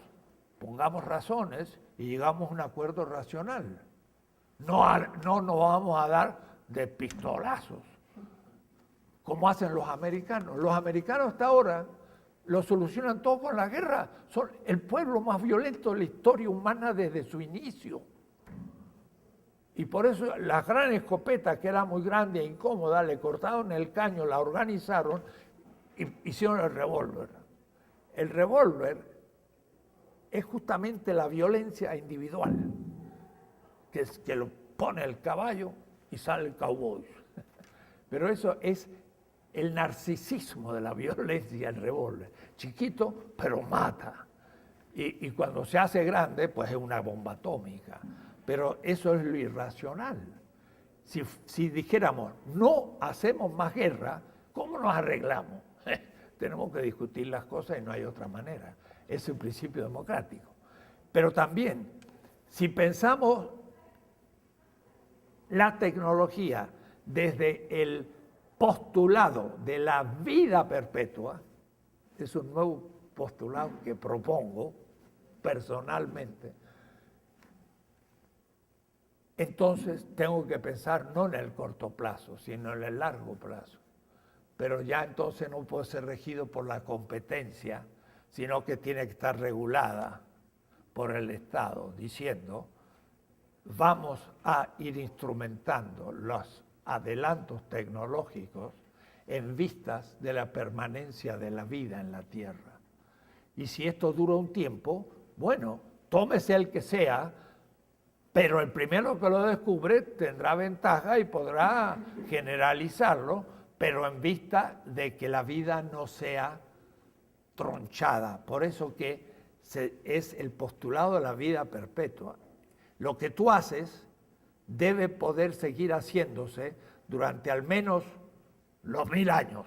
pongamos razones y llegamos a un acuerdo racional. No nos vamos a dar de pistolazos, como hacen los americanos. Los americanos hasta ahora lo solucionan todo con la guerra. Son el pueblo más violento de la historia humana desde su inicio. Y por eso la gran escopeta, que era muy grande e incómoda, le cortaron el caño, la organizaron y hicieron el revólver. El revólver es justamente la violencia individual, que lo pone el caballo y sale el cowboy. Pero eso es el narcisismo de la violencia, el revólver. Chiquito, pero mata. Y cuando se hace grande, pues es una bomba atómica. Pero eso es lo irracional. Si dijéramos, no hacemos más guerra, ¿cómo nos arreglamos? Tenemos que discutir las cosas y no hay otra manera. Es el principio democrático. Pero también, si pensamos la tecnología desde el postulado de la vida perpetua, es un nuevo postulado que propongo personalmente, entonces tengo que pensar no en el corto plazo, sino en el largo plazo. Pero ya entonces no puede ser regido por la competencia, sino que tiene que estar regulada por el Estado, diciendo, vamos a ir instrumentando los adelantos tecnológicos en vistas de la permanencia de la vida en la Tierra. Y si esto dura un tiempo, bueno, tómese el que sea, pero el primero que lo descubre tendrá ventaja y podrá generalizarlo, pero en vista de que la vida no sea tronchada. Por eso que es el postulado de la vida perpetua. Lo que tú haces debe poder seguir haciéndose durante al menos los 1000 años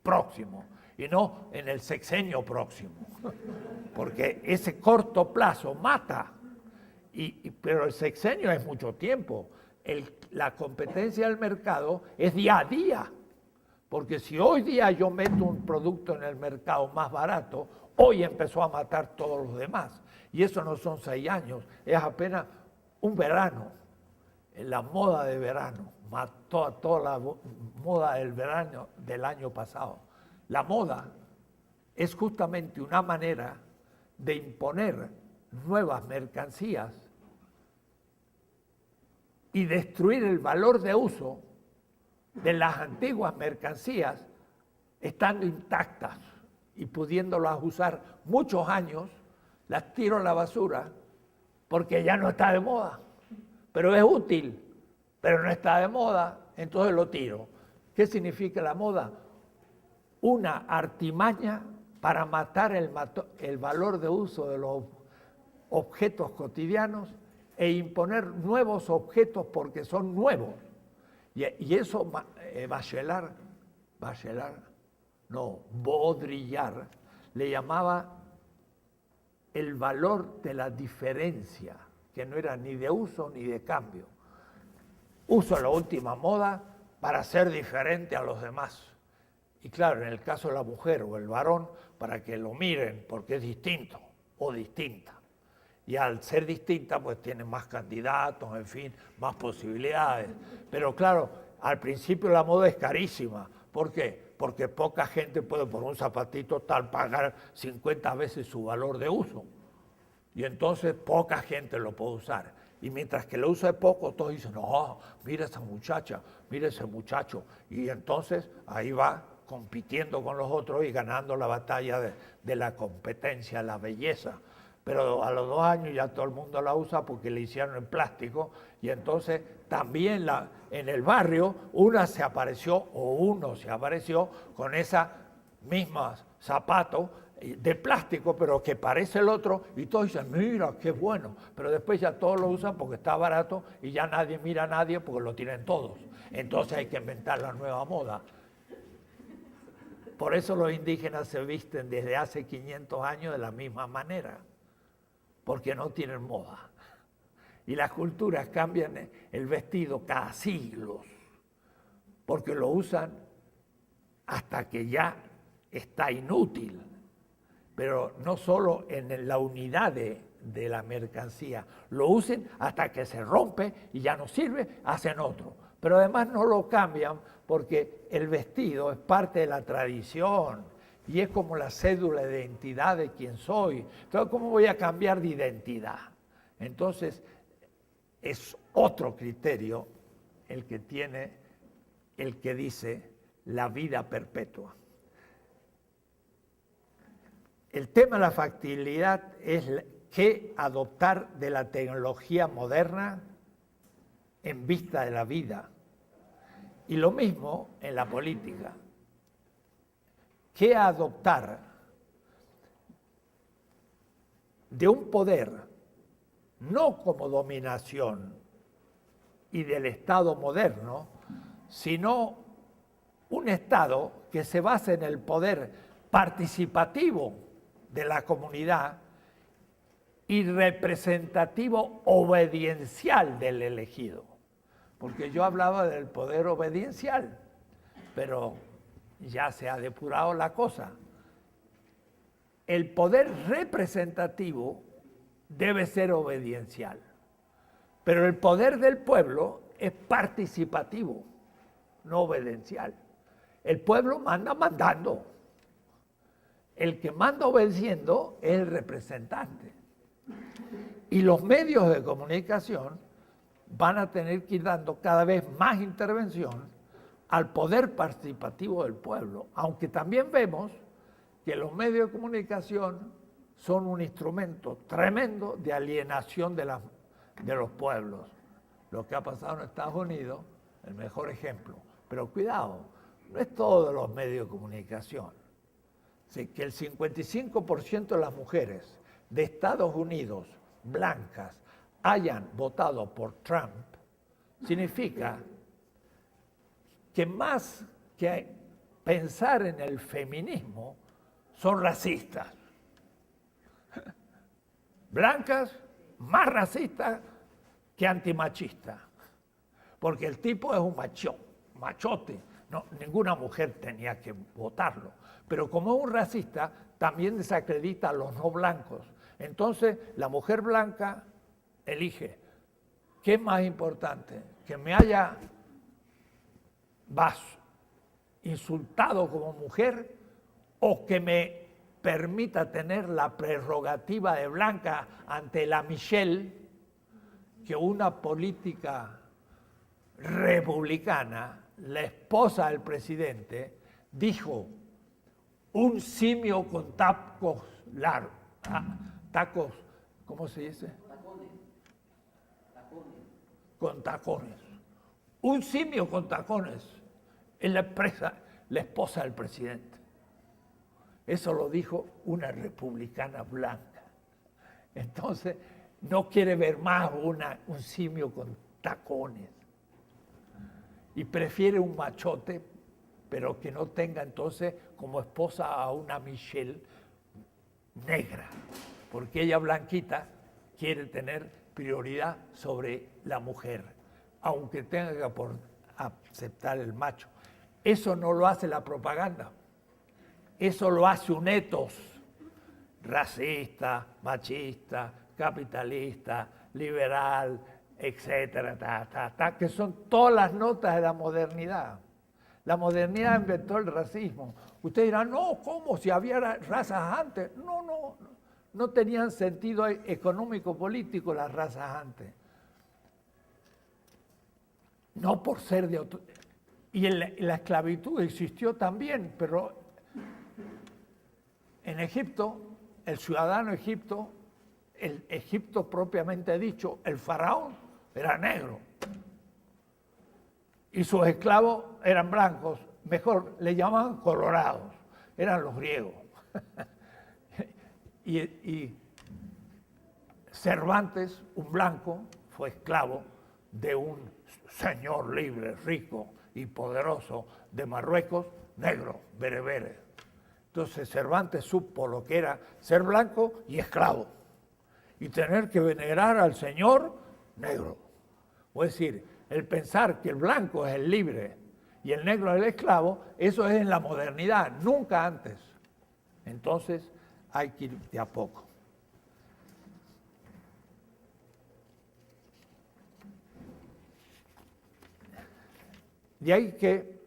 próximos, y no en el sexenio próximo, porque ese corto plazo mata. Pero el sexenio es mucho tiempo. La competencia del mercado es día a día. Porque si hoy día yo meto un producto en el mercado más barato, hoy empezó a matar todos los demás. Y eso no son 6 años, es apenas un verano. La moda de verano mató a toda la moda del verano del año pasado. La moda es justamente una manera de imponer nuevas mercancías y destruir el valor de uso de las antiguas mercancías estando intactas y pudiéndolas usar muchos años, las tiro a la basura porque ya no está de moda, pero es útil, pero no está de moda, entonces lo tiro. ¿Qué significa la moda? Una artimaña para matar el valor de uso de los objetos cotidianos e imponer nuevos objetos porque son nuevos. Y eso Baudrillard le llamaba el valor de la diferencia, que no era ni de uso ni de cambio. Uso la última moda para ser diferente a los demás. Y claro, en el caso de la mujer o el varón, para que lo miren, porque es distinto. o distinta. Y al ser distinta, pues tiene más candidatos, en fin, más posibilidades. Pero claro, al principio la moda es carísima. ¿Por qué? Porque poca gente puede por un zapatito tal pagar 50 veces su valor de uso. Y entonces poca gente lo puede usar. Y mientras que lo usa poco, todos dicen, no, mira esa muchacha, mira ese muchacho. Y entonces ahí va compitiendo con los otros y ganando la batalla de la competencia, la belleza. Pero a los 2 años ya todo el mundo la usa porque le hicieron en plástico. Y entonces también en el barrio uno se apareció con esa misma zapato de plástico, pero que parece el otro, y todos dicen, mira, qué bueno, pero después ya todos lo usan porque está barato y ya nadie mira a nadie porque lo tienen todos. Entonces hay que inventar la nueva moda. Por eso los indígenas se visten desde hace 500 años de la misma manera, porque no tienen moda. Y las culturas cambian el vestido cada siglos, porque lo usan hasta que ya está inútil. Pero no solo en la unidad de la mercancía, lo usen hasta que se rompe y ya no sirve, hacen otro. Pero además no lo cambian porque el vestido es parte de la tradición y es como la cédula de identidad de quién soy. Entonces, ¿cómo voy a cambiar de identidad? Entonces, es otro criterio el que tiene, el que dice la vida perpetua. El tema de la factibilidad es qué adoptar de la tecnología moderna en vista de la vida. Y lo mismo en la política. ¿Qué adoptar de un poder no como dominación y del Estado moderno, sino un Estado que se base en el poder participativo de la comunidad y representativo obediencial del elegido? Porque yo hablaba del poder obediencial, pero ya se ha depurado la cosa. El poder representativo debe ser obediencial, pero el poder del pueblo es participativo, no obediencial. El pueblo manda mandando. El que manda obedeciendo es el representante. Y los medios de comunicación van a tener que ir dando cada vez más intervención al poder participativo del pueblo, aunque también vemos que los medios de comunicación son un instrumento tremendo de alienación de los pueblos. Lo que ha pasado en Estados Unidos, el mejor ejemplo. Pero cuidado, no es todos los medios de comunicación. Sí, que el 55% de las mujeres de Estados Unidos blancas hayan votado por Trump, significa que más que pensar en el feminismo, son racistas. Blancas, más racistas que antimachistas. Porque el tipo es un machote. No, ninguna mujer tenía que votarlo. Pero como es un racista, también desacredita a los no blancos. Entonces, la mujer blanca elige. ¿Qué es más importante? ¿Que me haya insultado como mujer o que me permita tener la prerrogativa de blanca ante la Michelle, que una política republicana, la esposa del presidente, dijo, un simio con tacos largos, tacos, ¿cómo se dice? Tacones. Con tacones. Un simio con tacones es la esposa del presidente. Eso lo dijo una republicana blanca. Entonces, no quiere ver más un simio con tacones. Y prefiere un machote, pero que no tenga entonces como esposa a una Michelle negra. Porque ella blanquita quiere tener prioridad sobre la mujer, aunque tenga que aceptar el macho. Eso no lo hace la propaganda. Eso lo hace un ethos racista, machista, capitalista, liberal, etcétera, que son todas las notas de la modernidad. La modernidad inventó el racismo. Ustedes dirán, no, ¿cómo? Si había razas antes. No tenían sentido económico-político las razas antes. No por ser de otro. Y la esclavitud existió también, pero en Egipto, el ciudadano Egipto, el Egipto propiamente dicho, el faraón era negro. Y sus esclavos eran blancos, mejor, le llamaban colorados, eran los griegos. y Cervantes, un blanco, fue esclavo de un señor libre, rico y poderoso de Marruecos, negro, berebere. Entonces Cervantes supo lo que era ser blanco y esclavo y tener que venerar al señor negro. O es decir, el pensar que el blanco es el libre y el negro es el esclavo, eso es en la modernidad, nunca antes. Entonces hay que ir de a poco. De ahí que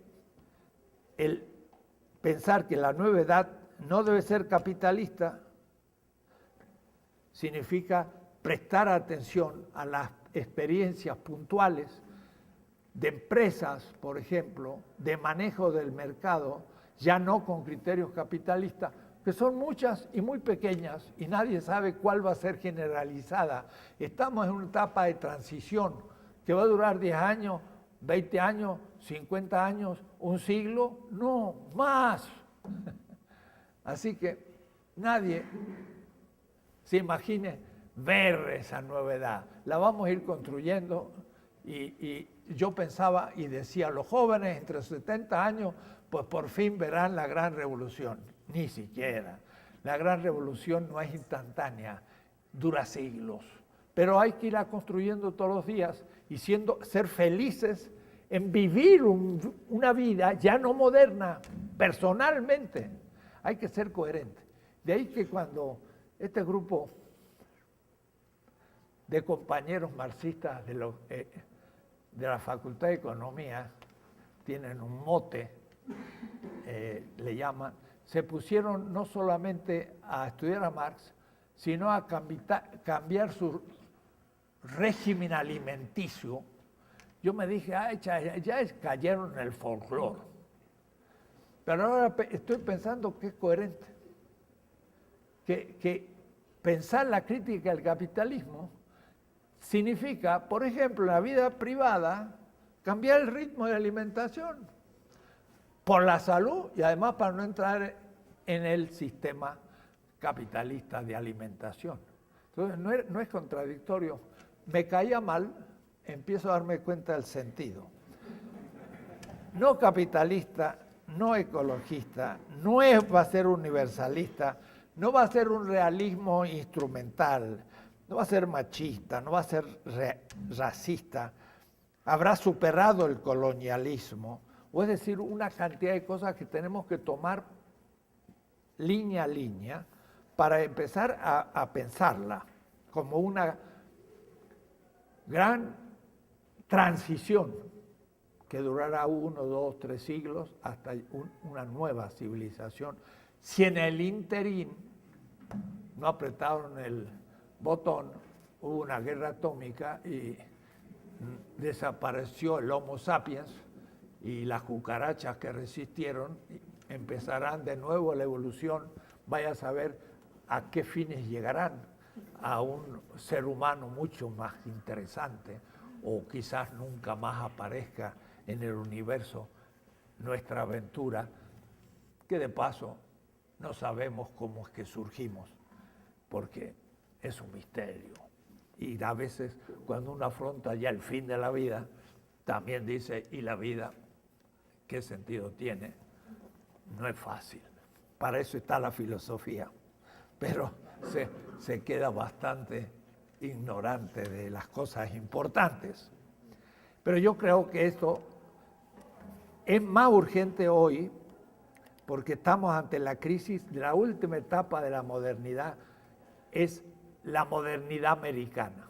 el pensar que la nueva edad no debe ser capitalista significa prestar atención a las experiencias puntuales de empresas, por ejemplo, de manejo del mercado, ya no con criterios capitalistas, que son muchas y muy pequeñas y nadie sabe cuál va a ser generalizada. Estamos en una etapa de transición que va a durar 10 años, 20 años, 50 años, un siglo, no, más. Así que nadie se imagine ver esa nueva edad. La vamos a ir construyendo y yo pensaba y decía, los jóvenes entre 70 años, pues por fin verán la gran revolución. Ni siquiera. La gran revolución no es instantánea, dura siglos. Pero hay que irla construyendo todos los días y ser felices en vivir una vida ya no moderna, personalmente. Hay que ser coherente. De ahí que cuando este grupo de compañeros marxistas de la Facultad de Economía tienen un mote, le llaman, se pusieron no solamente a estudiar a Marx, sino a cambiar su régimen alimenticio. Yo me dije, ya cayeron en el folclore. Pero ahora estoy pensando que es coherente. Que pensar la crítica del capitalismo significa, por ejemplo, en la vida privada, cambiar el ritmo de alimentación por la salud y además para no entrar en el sistema capitalista de alimentación. Entonces, no es contradictorio. Me caía mal, empiezo a darme cuenta del sentido. No capitalista, no ecologista, no va a ser universalista, no va a ser un realismo instrumental, no va a ser machista, no va a ser racista, habrá superado el colonialismo, o es decir, una cantidad de cosas que tenemos que tomar línea a línea para empezar a pensarla como una gran transición que durará 1, 2, 3 siglos hasta una nueva civilización. Si en el interín no apretaron el botón, hubo una guerra atómica y desapareció el Homo sapiens y las cucarachas que resistieron empezarán de nuevo la evolución, vaya a saber a qué fines llegarán, a un ser humano mucho más interesante o quizás nunca más aparezca en el universo nuestra aventura, que de paso no sabemos cómo es que surgimos, porque es un misterio. Y a veces cuando uno afronta ya el fin de la vida, también dice, ¿y la vida qué sentido tiene? No es fácil. Para eso está la filosofía. Pero se queda bastante ignorante de las cosas importantes. Pero yo creo que esto es más urgente hoy porque estamos ante la crisis de la última etapa de la modernidad, es la modernidad americana.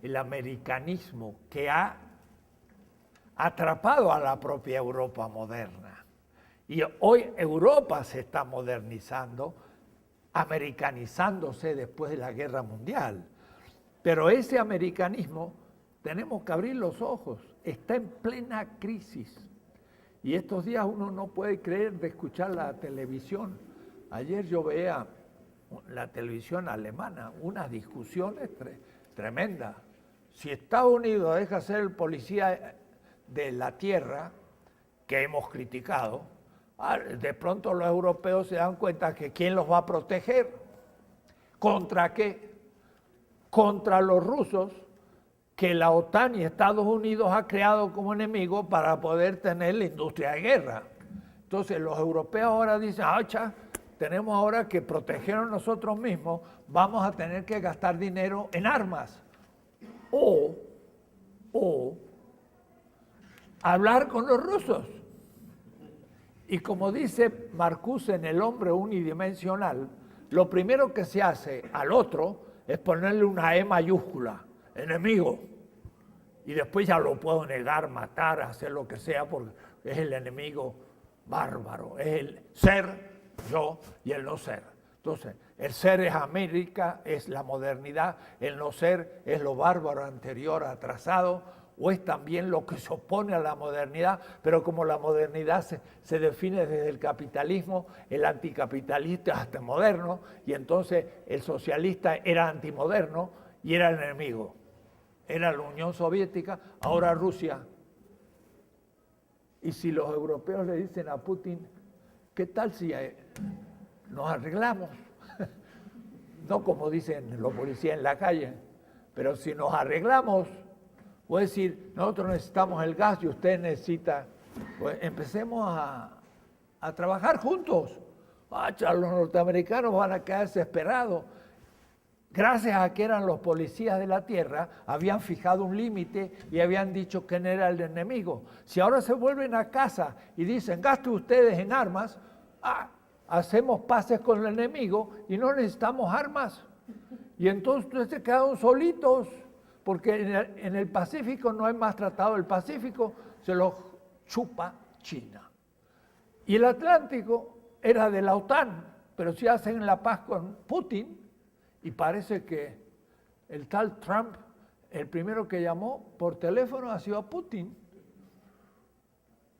El americanismo que ha atrapado a la propia Europa moderna. Y hoy Europa se está modernizando, americanizándose después de la Guerra Mundial. Pero ese americanismo, tenemos que abrir los ojos, está en plena crisis. Y estos días uno no puede creer de escuchar la televisión. Ayer yo veía la televisión alemana, unas discusiones tremendas. Si Estados Unidos deja ser el policía de la tierra, que hemos criticado, de pronto los europeos se dan cuenta que ¿quién los va a proteger? ¿Contra qué? Contra los rusos, que la OTAN y Estados Unidos ha creado como enemigo para poder tener la industria de guerra. Entonces los europeos ahora dicen, tenemos ahora que protegernos nosotros mismos, vamos a tener que gastar dinero en armas. O hablar con los rusos. Y como dice Marcuse en El hombre unidimensional, lo primero que se hace al otro es ponerle una E mayúscula, enemigo. Y después ya lo puedo negar, matar, hacer lo que sea, porque es el enemigo bárbaro. Es el ser, yo, y el no ser. Entonces, el ser es América, es la modernidad, el no ser es lo bárbaro anterior, atrasado, o es también lo que se opone a la modernidad, pero como la modernidad se define desde el capitalismo, el anticapitalista es hasta moderno, y entonces el socialista era antimoderno y era el enemigo. Era la Unión Soviética, ahora Rusia. Y si los europeos le dicen a Putin, ¿qué tal si nos arreglamos? No como dicen los policías en la calle, pero si nos arreglamos, voy a decir, nosotros necesitamos el gas y usted necesita, pues empecemos a trabajar juntos. Los norteamericanos van a quedar desesperados. Gracias a que eran los policías de la tierra, habían fijado un límite y habían dicho quién era el enemigo. Si ahora se vuelven a casa y dicen, gasten ustedes en armas, hacemos paces con el enemigo y no necesitamos armas. Y entonces se quedaron solitos, porque en el Pacífico no hay más tratado del Pacífico, se lo chupa China. Y el Atlántico era de la OTAN, pero si hacen la paz con Putin, y parece que el tal Trump, el primero que llamó por teléfono ha sido a Putin.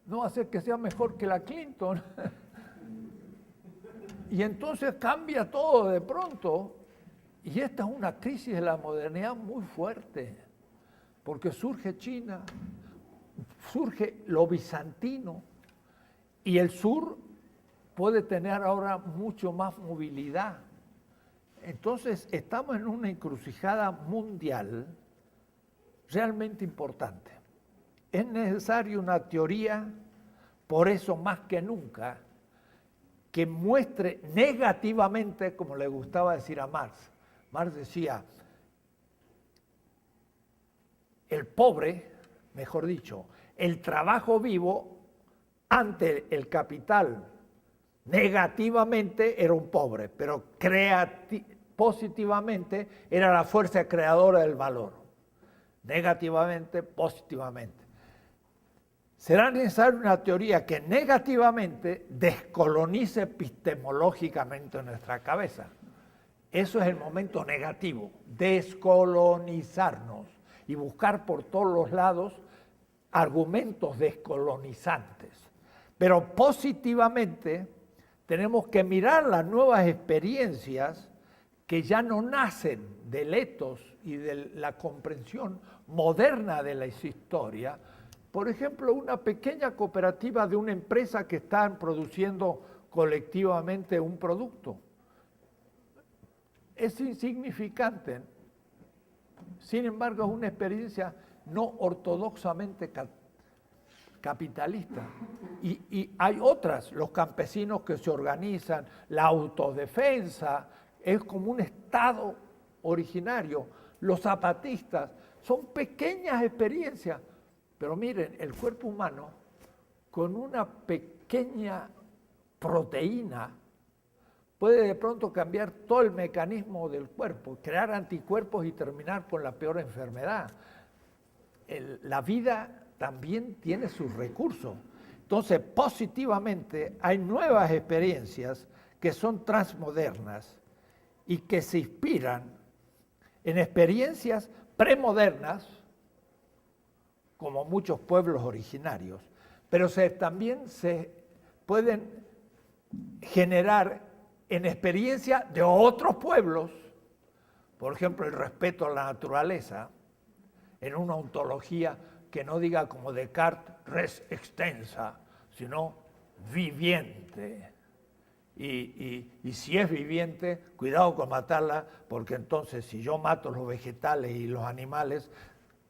No va a ser que sea mejor que la Clinton. Y entonces cambia todo de pronto. Y esta es una crisis de la modernidad muy fuerte, porque surge China, surge lo bizantino, y el sur puede tener ahora mucho más movilidad. Entonces estamos en una encrucijada mundial realmente importante. Es necesaria una teoría, por eso más que nunca, que muestre negativamente, como le gustaba decir a Marx. Marx decía, el pobre, mejor dicho, el trabajo vivo ante el capital negativamente era un pobre, pero positivamente era la fuerza creadora del valor. Negativamente, positivamente. Será necesaria una teoría que negativamente descolonice epistemológicamente nuestra cabeza. Eso es el momento negativo, descolonizarnos y buscar por todos los lados argumentos descolonizantes. Pero positivamente tenemos que mirar las nuevas experiencias que ya no nacen del etos y de la comprensión moderna de la historia. Por ejemplo, una pequeña cooperativa de una empresa que están produciendo colectivamente un producto. Es insignificante, sin embargo es una experiencia no ortodoxamente capitalista. Y hay otras, los campesinos que se organizan, la autodefensa, es como un estado originario. Los zapatistas, son pequeñas experiencias, pero miren, el cuerpo humano con una pequeña proteína puede de pronto cambiar todo el mecanismo del cuerpo, crear anticuerpos y terminar con la peor enfermedad. La vida también tiene sus recursos. Entonces, positivamente, hay nuevas experiencias que son transmodernas y que se inspiran en experiencias premodernas, como muchos pueblos originarios, pero también se pueden generar en experiencia de otros pueblos, por ejemplo, el respeto a la naturaleza, en una ontología que no diga como Descartes, res extensa, sino viviente. Y si es viviente, cuidado con matarla, porque entonces si yo mato los vegetales y los animales,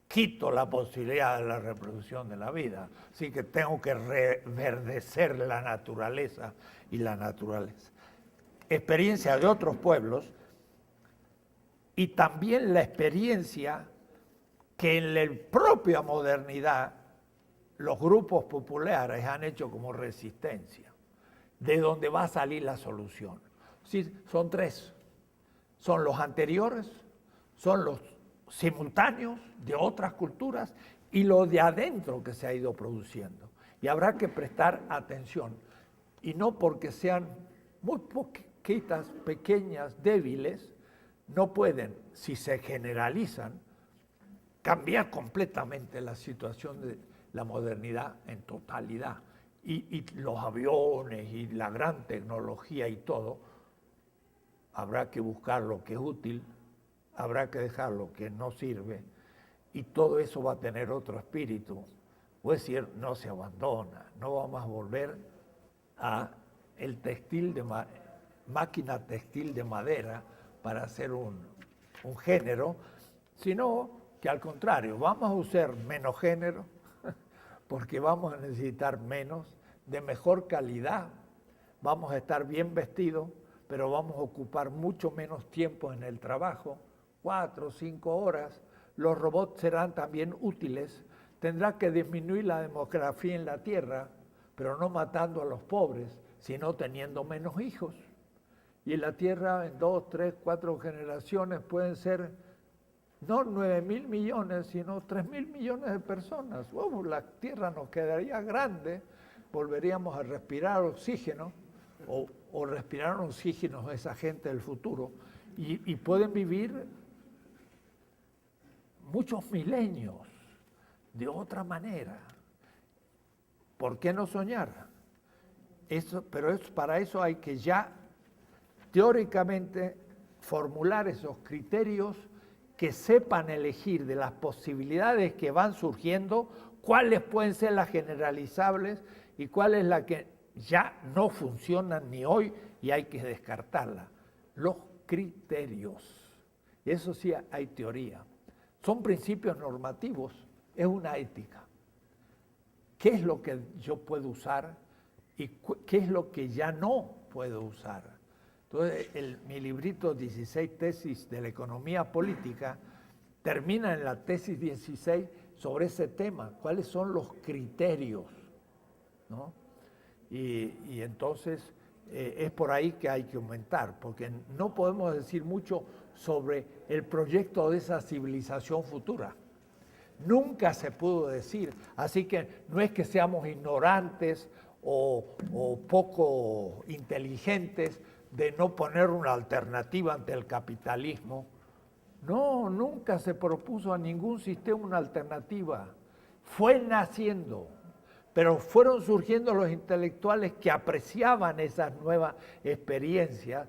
quito la posibilidad de la reproducción de la vida. Así que tengo que reverdecer la naturaleza y la naturaleza. Experiencia de otros pueblos y también la experiencia que en la propia modernidad los grupos populares han hecho como resistencia, de donde va a salir la solución. Sí, son tres. Son los anteriores, son los simultáneos de otras culturas y lo de adentro que se ha ido produciendo. Y habrá que prestar atención. Y no porque sean muy poquitas, pequeñas, débiles, no pueden, si se generalizan, cambiar completamente la situación de la modernidad en totalidad. Y los aviones y la gran tecnología y todo, habrá que buscar lo que es útil, habrá que dejar lo que no sirve, y todo eso va a tener otro espíritu. Es decir, no se abandona, no vamos a volver a el textil de máquina textil de madera para hacer un género, sino que al contrario, vamos a usar menos género, porque vamos a necesitar menos, de mejor calidad, vamos a estar bien vestidos, pero vamos a ocupar mucho menos tiempo en el trabajo, 4 o 5 horas. Los robots serán también útiles, tendrá que disminuir la demografía en la Tierra, pero no matando a los pobres, sino teniendo menos hijos. Y en la Tierra en 2, 3, 4 generaciones pueden ser no 9.000 millones, sino 3.000 millones de personas. La Tierra nos quedaría grande, volveríamos a respirar oxígeno, o respirar oxígeno esa gente del futuro, y pueden vivir muchos milenios de otra manera. ¿Por qué no soñar? Pero para eso hay que ya teóricamente formular esos criterios que sepan elegir de las posibilidades que van surgiendo, cuáles pueden ser las generalizables y cuáles las que ya no funcionan ni hoy y hay que descartarlas. Los criterios. Eso sí hay teoría. Son principios normativos, es una ética. ¿Qué es lo que yo puedo usar y qué es lo que ya no puedo usar? Entonces, mi librito 16 tesis de la economía política termina en la tesis 16 sobre ese tema, cuáles son los criterios, ¿no? Y entonces es por ahí que hay que aumentar, porque no podemos decir mucho sobre el proyecto de esa civilización futura. Nunca se pudo decir, así que no es que seamos ignorantes o poco inteligentes de no poner una alternativa ante el capitalismo. No, nunca se propuso a ningún sistema una alternativa. Fue naciendo, pero fueron surgiendo los intelectuales que apreciaban esas nuevas experiencias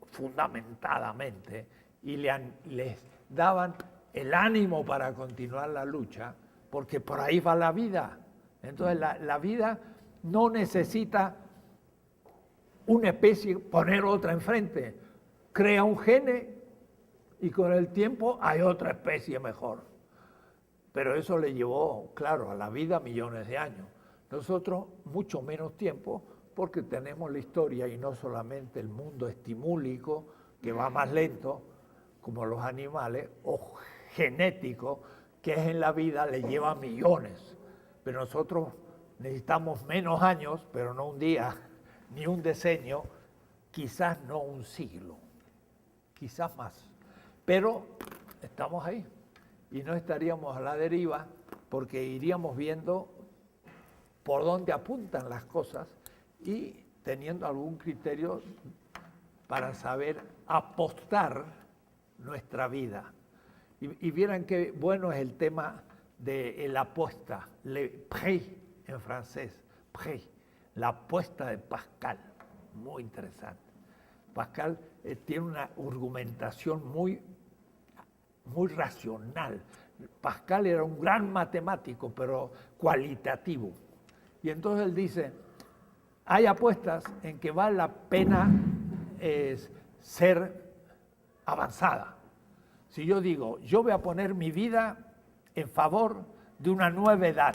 fundamentadamente y les daban el ánimo para continuar la lucha, porque por ahí va la vida. Entonces la vida no necesita una especie, poner otra enfrente. Crea un gene y con el tiempo hay otra especie mejor. Pero eso le llevó, claro, a la vida millones de años. Nosotros mucho menos tiempo porque tenemos la historia y no solamente el mundo estimúlico, que va más lento, como los animales, o genético, que es en la vida, le lleva millones. Pero nosotros necesitamos menos años, pero no un día, ni un decenio, quizás no un siglo, quizás más. Pero estamos ahí y no estaríamos a la deriva porque iríamos viendo por dónde apuntan las cosas y teniendo algún criterio para saber apostar nuestra vida. Y vieran qué bueno es el tema de la apuesta, le prix en francés, prix, la apuesta de Pascal, muy interesante. Pascal tiene una argumentación muy racional. Pascal era un gran matemático, pero cualitativo. Y entonces él dice, hay apuestas en que vale la pena ser avanzada. Si yo digo, yo voy a poner mi vida en favor de una nueva edad.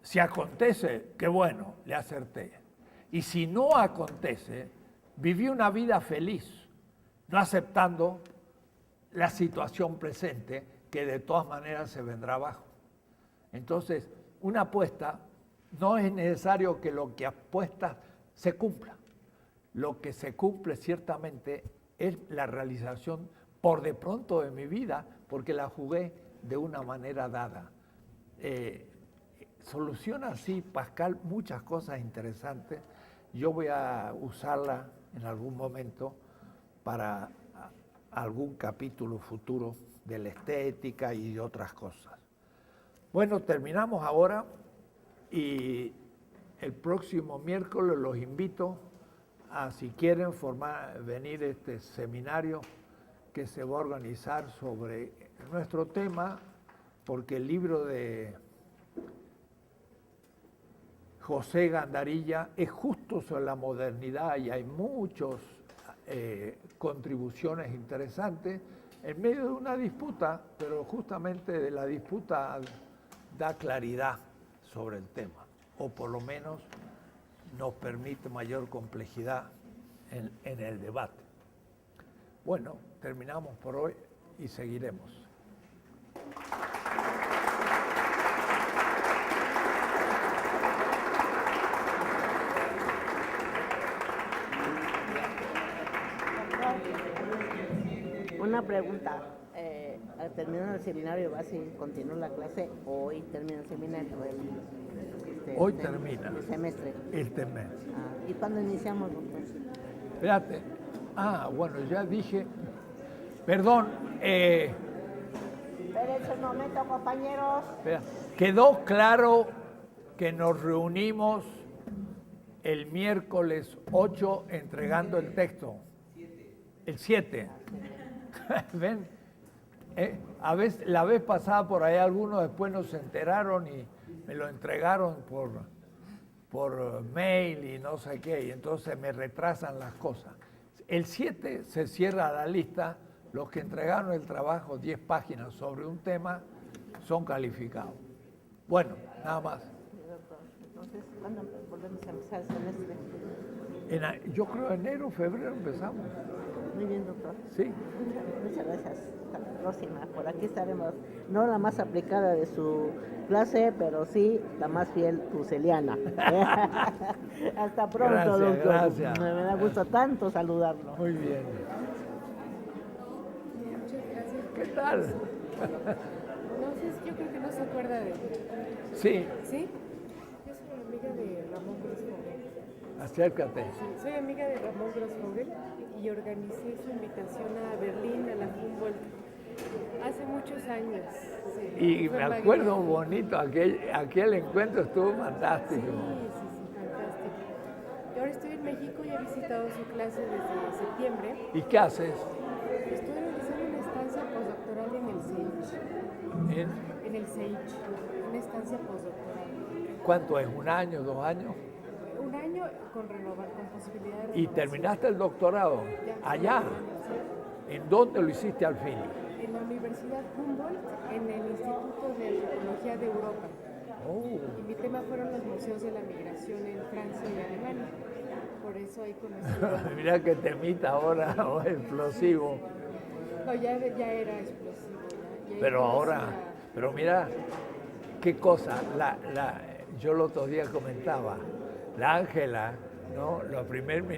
Si acontece, qué bueno, le acerté. Y si no acontece, viví una vida feliz, no aceptando la situación presente, que de todas maneras se vendrá abajo. Entonces, una apuesta, no es necesario que lo que apuestas se cumpla. Lo que se cumple ciertamente es la realización por de pronto de mi vida, porque la jugué de una manera dada. Soluciona así, Pascal, muchas cosas interesantes. Yo voy a usarla en algún momento para algún capítulo futuro de la estética y de otras cosas. Bueno, terminamos ahora y el próximo miércoles los invito a, si quieren, venir a este seminario que se va a organizar sobre nuestro tema, porque el libro de José Gandarilla es justo sobre la modernidad y hay muchas contribuciones interesantes en medio de una disputa, pero justamente de la disputa da claridad sobre el tema, o por lo menos nos permite mayor complejidad en el debate. Bueno, terminamos por hoy y seguiremos. Una pregunta, al terminar el seminario, ¿vas a continuar la clase o hoy termina el seminario? Hoy termina. El semestre. El semestre. ¿Y cuándo iniciamos, doctor? Espérate. Bueno, ya dije. Perdón. Espérense un momento, compañeros. Espera. Quedó claro que nos reunimos el miércoles 8 entregando el texto. El 7. ¿Ven? A veces, la vez pasada por ahí algunos después nos enteraron y me lo entregaron por mail y no sé qué, y entonces me retrasan las cosas. El 7 se cierra la lista, los que entregaron el trabajo, 10 páginas sobre un tema, son calificados. Bueno, nada más. Entonces, ¿cuándo volvemos a empezar el semestre? Yo creo enero, febrero empezamos. Muy bien, doctor. Sí. Muchas gracias. Hasta la próxima. Por aquí estaremos. No la más aplicada de su clase, pero sí la más fiel cruceliana. Hasta pronto, Gracias, doctor. gracias. Me da gusto tanto saludarlo. Muy bien. ¿Qué tal? Entonces, yo creo que no se acuerda de mí. Sí, ¿Sí? Yo soy amiga de Ramón Grosfogel. acércate. Sí, soy amiga de Ramón Grosfogel y organicé su invitación a Berlín, a la Humboldt, hace muchos años. Sí, Y fue me magnífico. acuerdo bonito, aquel encuentro estuvo fantástico. Sí, fantástico. Y ahora estoy en México y he visitado su clase desde septiembre. ¿Y qué haces? Estoy realizando una estancia postdoctoral en el CEICH. En el CEICH, una estancia postdoctoral. ¿Cuánto es? ¿Un año, 2 años? Un año con posibilidad de renovación. ¿Y terminaste el doctorado? Ya, Allá. sí. ¿En dónde lo hiciste al fin? En la Universidad Humboldt, en el Instituto de Antropología de Europa. Oh, Y mi tema fueron los museos de la migración en Francia y Alemania. Por eso ahí conocí. mira qué temita ahora, oh, explosivo. No, ya era explosivo. Ya Pero conocí ahora, pero mira, qué cosa, yo el otro día comentaba, la Ángela, ¿no? La primer